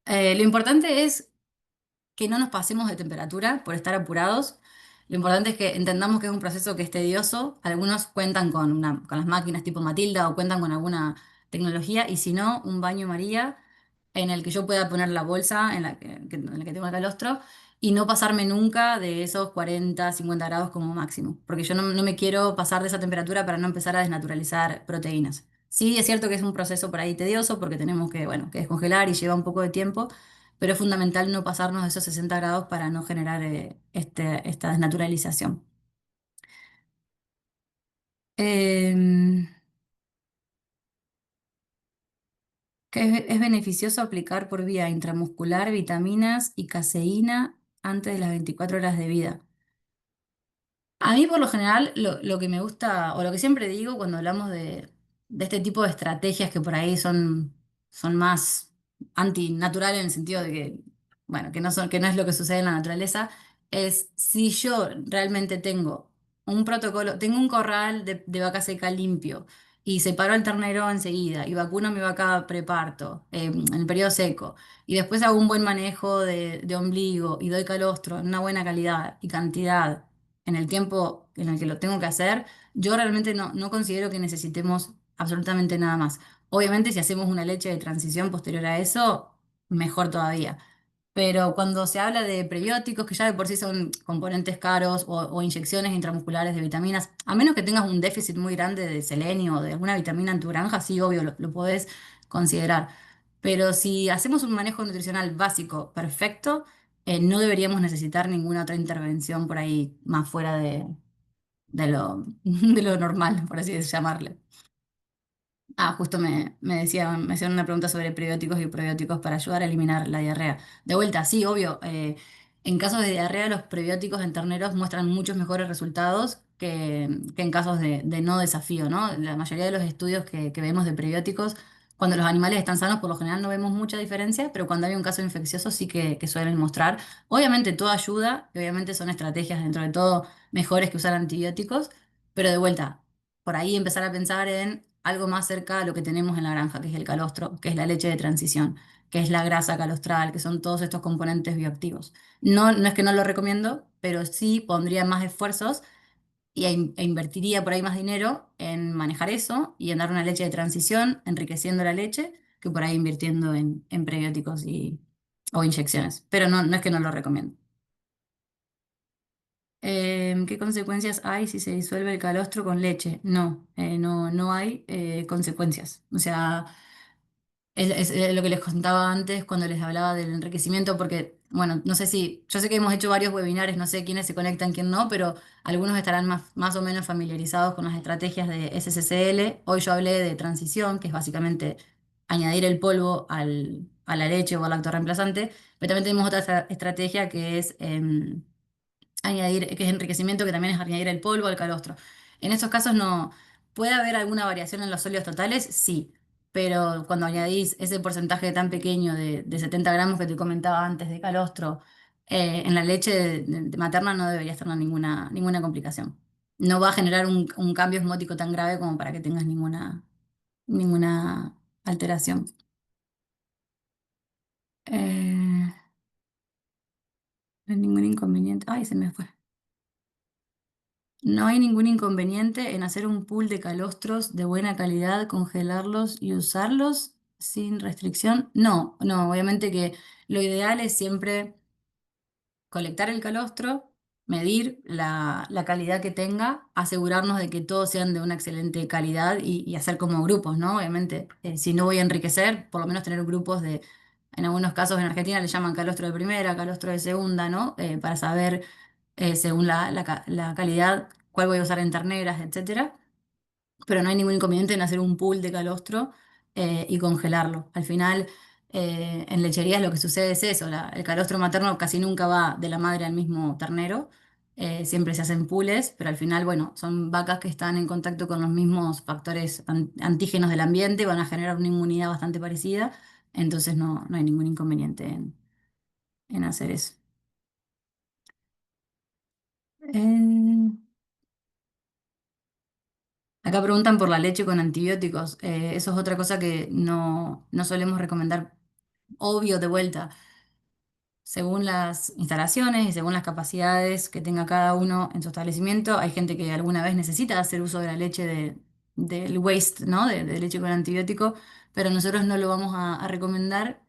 Lo importante es que no nos pasemos de temperatura por estar apurados. Lo importante es que entendamos que es un proceso que es tedioso. Algunos cuentan con las máquinas tipo Matilda o cuentan con alguna tecnología y si no, un baño María en el que yo pueda poner la bolsa en la que tengo el calostro y no pasarme nunca de esos 40-50 grados como máximo, porque yo no me quiero pasar de esa temperatura para no empezar a desnaturalizar proteínas. Sí, es cierto que es un proceso por ahí tedioso porque tenemos que, bueno, que descongelar y lleva un poco de tiempo, pero es fundamental no pasarnos de esos 60 grados para no generar esta desnaturalización. Em, que es beneficioso aplicar por vía intramuscular vitaminas y caseína antes de las 24 horas de vida. A mí, por lo general, lo que me gusta, o lo que siempre digo cuando hablamos de este tipo de estrategias que por ahí son más antinaturales en el sentido de que, bueno, que no es lo que sucede en la naturaleza, es si yo realmente tengo un protocolo, tengo un corral de vaca seca limpio y separo al ternero enseguida y vacuno a mi vaca preparto en el periodo seco y después hago un buen manejo de ombligo y doy calostro en una buena calidad y cantidad en el tiempo en el que lo tengo que hacer, yo realmente no considero que necesitemos absolutamente nada más. Obviamente, si hacemos una leche de transición posterior a eso, mejor todavía. Pero cuando se habla de prebióticos, que ya de por sí son componentes caros, o inyecciones intramusculares de vitaminas, a menos que tengas un déficit muy grande de selenio o de alguna vitamina en tu granja, sí, obvio, lo podés considerar. Pero si hacemos un manejo nutricional básico perfecto, no deberíamos necesitar ninguna otra intervención por ahí más fuera de lo normal, por así llamarle. Ah, justo me hacían una pregunta sobre prebióticos y probióticos para ayudar a eliminar la diarrea. De vuelta, sí, obvio. En casos de diarrea, los prebióticos en terneros muestran muchos mejores resultados que en casos de no desafío, ¿no? La mayoría de los estudios que vemos de prebióticos Cuando los animales están sanos, por lo general no vemos mucha diferencia, pero cuando hay un caso infeccioso sí que suelen mostrar. Obviamente todo ayuda, y obviamente son estrategias dentro de todo mejores que usar antibióticos, pero de vuelta, por ahí empezar a pensar en algo más cerca a lo que tenemos en la granja, que es el calostro, que es la leche de transición, que es la grasa calostral, que son todos estos componentes bioactivos. No, no es que no lo recomiendo, pero sí pondría más esfuerzos e invertiría por ahí más dinero en manejar eso y en dar una leche de transición, enriqueciendo la leche, que por ahí invirtiendo en prebióticos o inyecciones. Pero no, no es que no lo recomiendo. ¿Qué consecuencias hay si se disuelve el calostro con leche? No, no, no hay consecuencias. O sea, es lo que les contaba antes cuando les hablaba del enriquecimiento, porque, bueno, no sé si, yo sé que hemos hecho varios webinars, no sé quiénes se conectan, quién no, pero algunos estarán más o menos familiarizados con las estrategias de SSCL. Hoy yo hablé de transición, que es básicamente añadir el polvo a la leche o al lactorreemplazante, pero también tenemos otra estrategia que es añadir, que es enriquecimiento, que también es añadir el polvo al calostro. En estos casos no, ¿puede haber alguna variación en los sólidos totales? Sí, pero cuando añadís ese porcentaje tan pequeño de 70 gramos que te comentaba antes de calostro, en la leche de materna no deberías tener ninguna complicación. No va a generar un cambio osmótico tan grave como para que tengas ninguna alteración. No hay ningún inconveniente. Ay, se me fue. No hay ningún inconveniente en hacer un pool de calostros de buena calidad, congelarlos y usarlos sin restricción. No, no, obviamente que lo ideal es siempre colectar el calostro, medir la calidad que tenga, asegurarnos de que todos sean de una excelente calidad y hacer como grupos, ¿no? Obviamente, si no voy a enriquecer, por lo menos tener grupos en algunos casos en Argentina le llaman calostro de primera, calostro de segunda, ¿no? Para saber, según la calidad, cuál voy a usar en terneras, etcétera, pero no hay ningún inconveniente en hacer un pool de calostro y congelarlo. Al final, en lecherías lo que sucede es eso, el calostro materno casi nunca va de la madre al mismo ternero, siempre se hacen pools, pero al final, bueno, son vacas que están en contacto con los mismos factores antígenos del ambiente, van a generar una inmunidad bastante parecida, entonces no, no hay ningún inconveniente en hacer eso. Eh, Acá preguntan por la leche con antibióticos. Eso es otra cosa que no solemos recomendar. Obvio, de vuelta, según las instalaciones y según las capacidades que tenga cada uno en su establecimiento, hay gente que alguna vez necesita hacer uso de la leche del waste, ¿no? De leche con antibiótico, pero nosotros no lo vamos a recomendar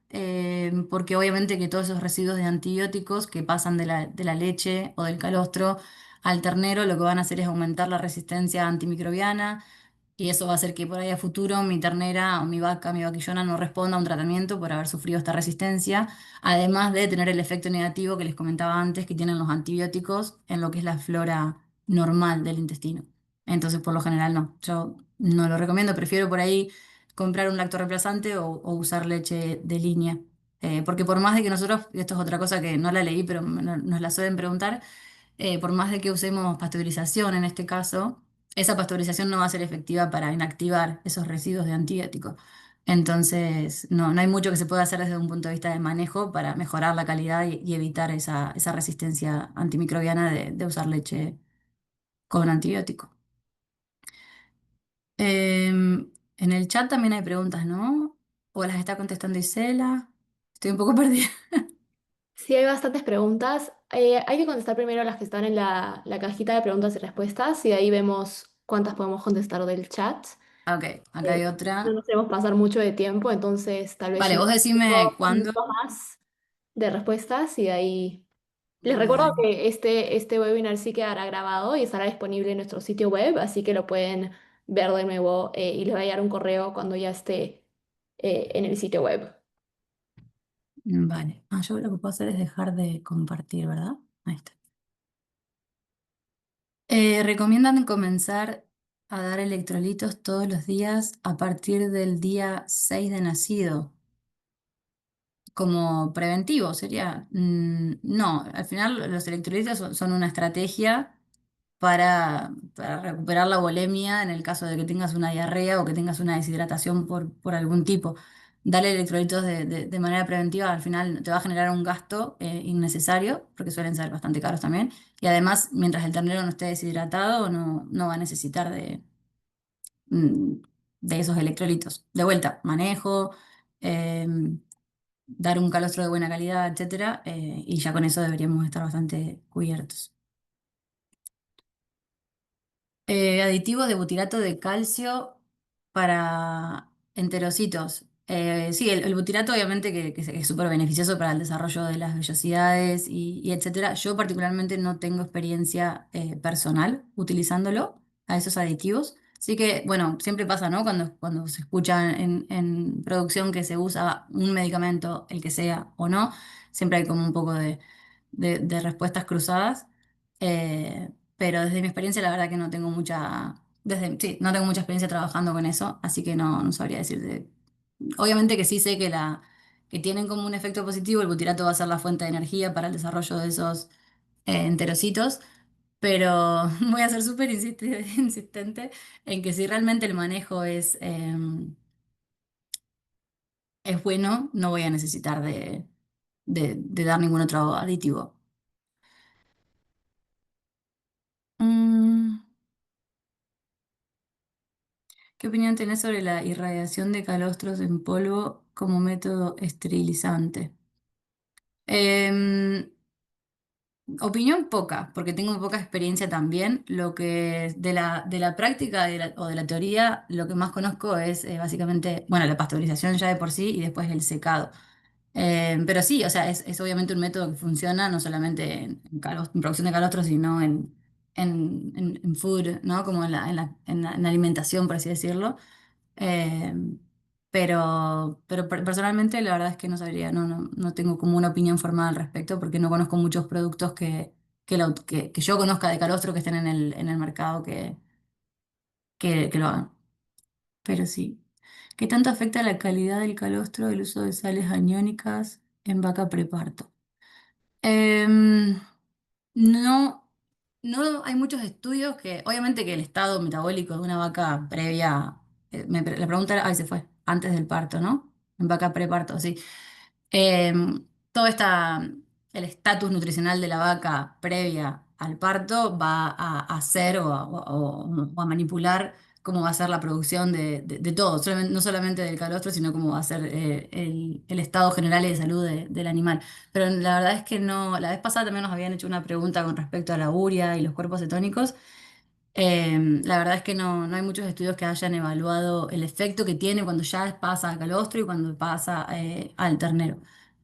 porque obviamente que todos esos residuos de antibióticos que pasan de la leche o del calostro al ternero lo que van a hacer es aumentar la resistencia antimicrobiana y eso va a hacer que por ahí a futuro mi ternera o mi vaca, mi vaquillona no responda a un tratamiento por haber sufrido esta resistencia, además de tener el efecto negativo que les comentaba antes que tienen los antibióticos en lo que es la flora normal del intestino. Entonces, por lo general, no. Yo no lo recomiendo, prefiero por ahí comprar un lactorreemplazante o usar leche de línea. Porque por más de que nosotros, y esto es otra cosa que no la leí, pero nos la suelen preguntar, por más de que usemos pasteurización en este caso, esa pasteurización no va a ser efectiva para inactivar esos residuos de antibiótico. Entonces, no hay mucho que se pueda hacer desde un punto de vista de manejo para mejorar la calidad y evitar esa resistencia antimicrobiana de usar leche con antibiótico. En el chat también hay preguntas, ¿no? ¿O las está contestando Isela? Estoy un poco perdida. Sí, hay bastantes preguntas. Hay que contestar primero las que están en la cajita de preguntas y respuestas y de ahí vemos cuántas podemos contestar del chat. Ok, acá hay No otra. nos queremos pasar mucho de tiempo, entonces tal vez Vale, vos unos decime 5 cuándo. minutos más de respuestas y de ahí... Les recuerdo Dale. que este webinar sí quedará grabado y estará disponible en nuestro sitio web, así que lo pueden ver de nuevo y les va a llegar un correo cuando ya esté en el sitio web. Vale. Yo lo que puedo hacer es dejar de compartir, ¿verdad? Ahí está. Recomiendan comenzar a dar electrolitos todos los días a partir del día 6 de nacido. Como preventivo sería. No, al final los electrolitos son una estrategia para recuperar la volemia en el caso de que tengas una diarrea o que tengas una deshidratación por algún tipo. Darle electrolitos de manera preventiva al final te va a generar un gasto innecesario, porque suelen ser bastante caros también. Y además, mientras el ternero no esté deshidratado, no va a necesitar mm, de esos electrolitos. De vuelta, manejo, dar un calostro de buena calidad, etcétera, y ya con eso deberíamos estar bastante cubiertos. Aditivos de butirato de calcio para enterocitos. Sí, el butirato obviamente que es súper beneficioso para el desarrollo de las vellosidades y etcétera. Yo particularmente no tengo experiencia personal utilizándolo a esos aditivos. Así que, bueno, siempre pasa, ¿no? Cuando se escucha en producción que se usa un medicamento, el que sea o no, siempre hay como un poco de respuestas cruzadas. Pero desde mi experiencia, la verdad que no tengo sí, no tengo mucha experiencia trabajando con eso, así que no sabría decirte. Obviamente que sí sé que tienen como un efecto positivo, el butirato va a ser la fuente de energía para el desarrollo de esos enterocitos, pero voy a ser súper insistente en que si realmente el manejo es bueno, no voy a necesitar de dar ningún otro aditivo. Mm, ¿Qué opinión tenés sobre la irradiación de calostros en polvo como método esterilizante? Em, Opinión poca, porque tengo poca experiencia también. Lo que de la práctica o de la teoría, lo que más conozco es básicamente, bueno, la pasteurización ya de por sí y después el secado. Pero sí, o sea, es obviamente un método que funciona no solamente en producción de calostros, sino en food, ¿no? Como en la alimentación, por así decirlo. Eh, pero personalmente la verdad es que no sabría, no tengo como una opinión formada al respecto porque no conozco muchos productos que yo conozca de calostro que estén en el mercado que lo hagan. Pero sí. ¿Qué tanto afecta la calidad del calostro el uso de sales aniónicas en vaca preparto? Em, no, no hay muchos estudios obviamente que el estado metabólico de una vaca previa, la pregunta era, ay, se fue, antes del parto, ¿no? En vaca preparto, sí. Todo el estatus nutricional de la vaca previa al parto va a hacer o a manipular cómo va a ser la producción de todo, no solamente del calostro, sino cómo va a ser el estado general y de salud del animal. Pero la verdad es que no, la vez pasada también nos habían hecho una pregunta con respecto a la urea y los cuerpos cetónicos. La verdad es que no hay muchos estudios que hayan evaluado el efecto que tiene cuando ya pasa al calostro y cuando pasa al ternero.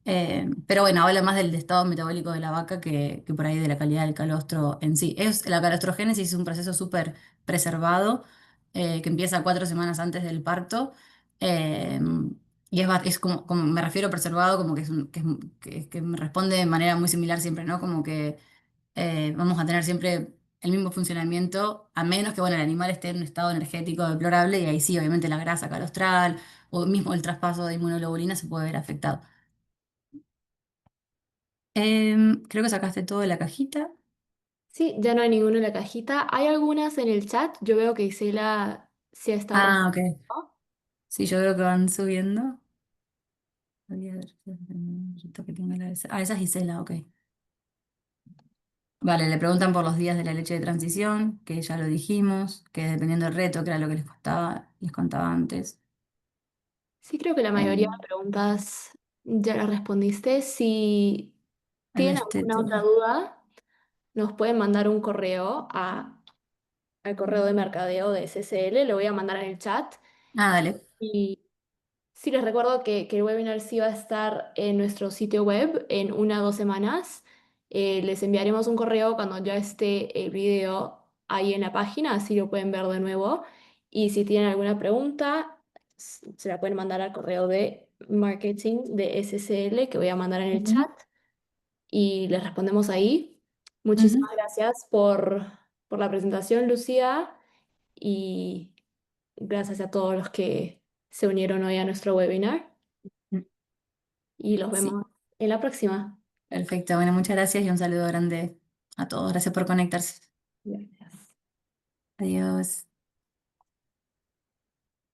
Pero bueno, habla más del estado metabólico de la vaca que por ahí de la calidad del calostro en sí. La calostrogénesis es un proceso súper preservado que empieza 4 semanas antes del parto. eh, y es como me refiero a preservado, como que, es un- que, es- que me responde de manera muy similar siempre, ¿no? Como que vamos a tener siempre el mismo funcionamiento, a menos que bueno, el animal esté en un estado energético deplorable y ahí sí, obviamente la grasa calostral o mismo el traspaso de inmunoglobulina se puede ver afectado. Creo que sacaste todo de la cajita. Sí, ya no hay ninguno en la cajita. Hay algunas en el chat. Yo veo que Isela se está Ah, ok. respondiendo. Sí, yo creo que van subiendo. Que tenga esa es Gisela, ok. Vale, le preguntan por los días de la leche de transición, que ya lo dijimos, que dependiendo del reto, que era lo que les contaba antes. Sí, creo que la mayoría Eh, de preguntas ya las respondiste. Si el tienen alguna desteto. otra duda, nos pueden mandar un correo al correo de mercadeo de SSL. Lo voy a mandar en el chat. Ah, dale. Sí, les recuerdo que el webinar sí va a estar en nuestro sitio web en 1 o 2 semanas. Les enviaremos un correo cuando ya esté el video ahí en la página, así lo pueden ver de nuevo. Y si tienen alguna pregunta, se la pueden mandar al correo de marketing de SSL que voy a mandar en el Ujú, chat y les respondemos ahí. Muchísimas ujú. gracias por la presentación, Lucía, y gracias a todos los que se unieron hoy a nuestro webinar y los Sí, vemos en la próxima. perfecto. Bueno, muchas gracias y un saludo grande a todos. Gracias por conectarse. Gracias. Adiós.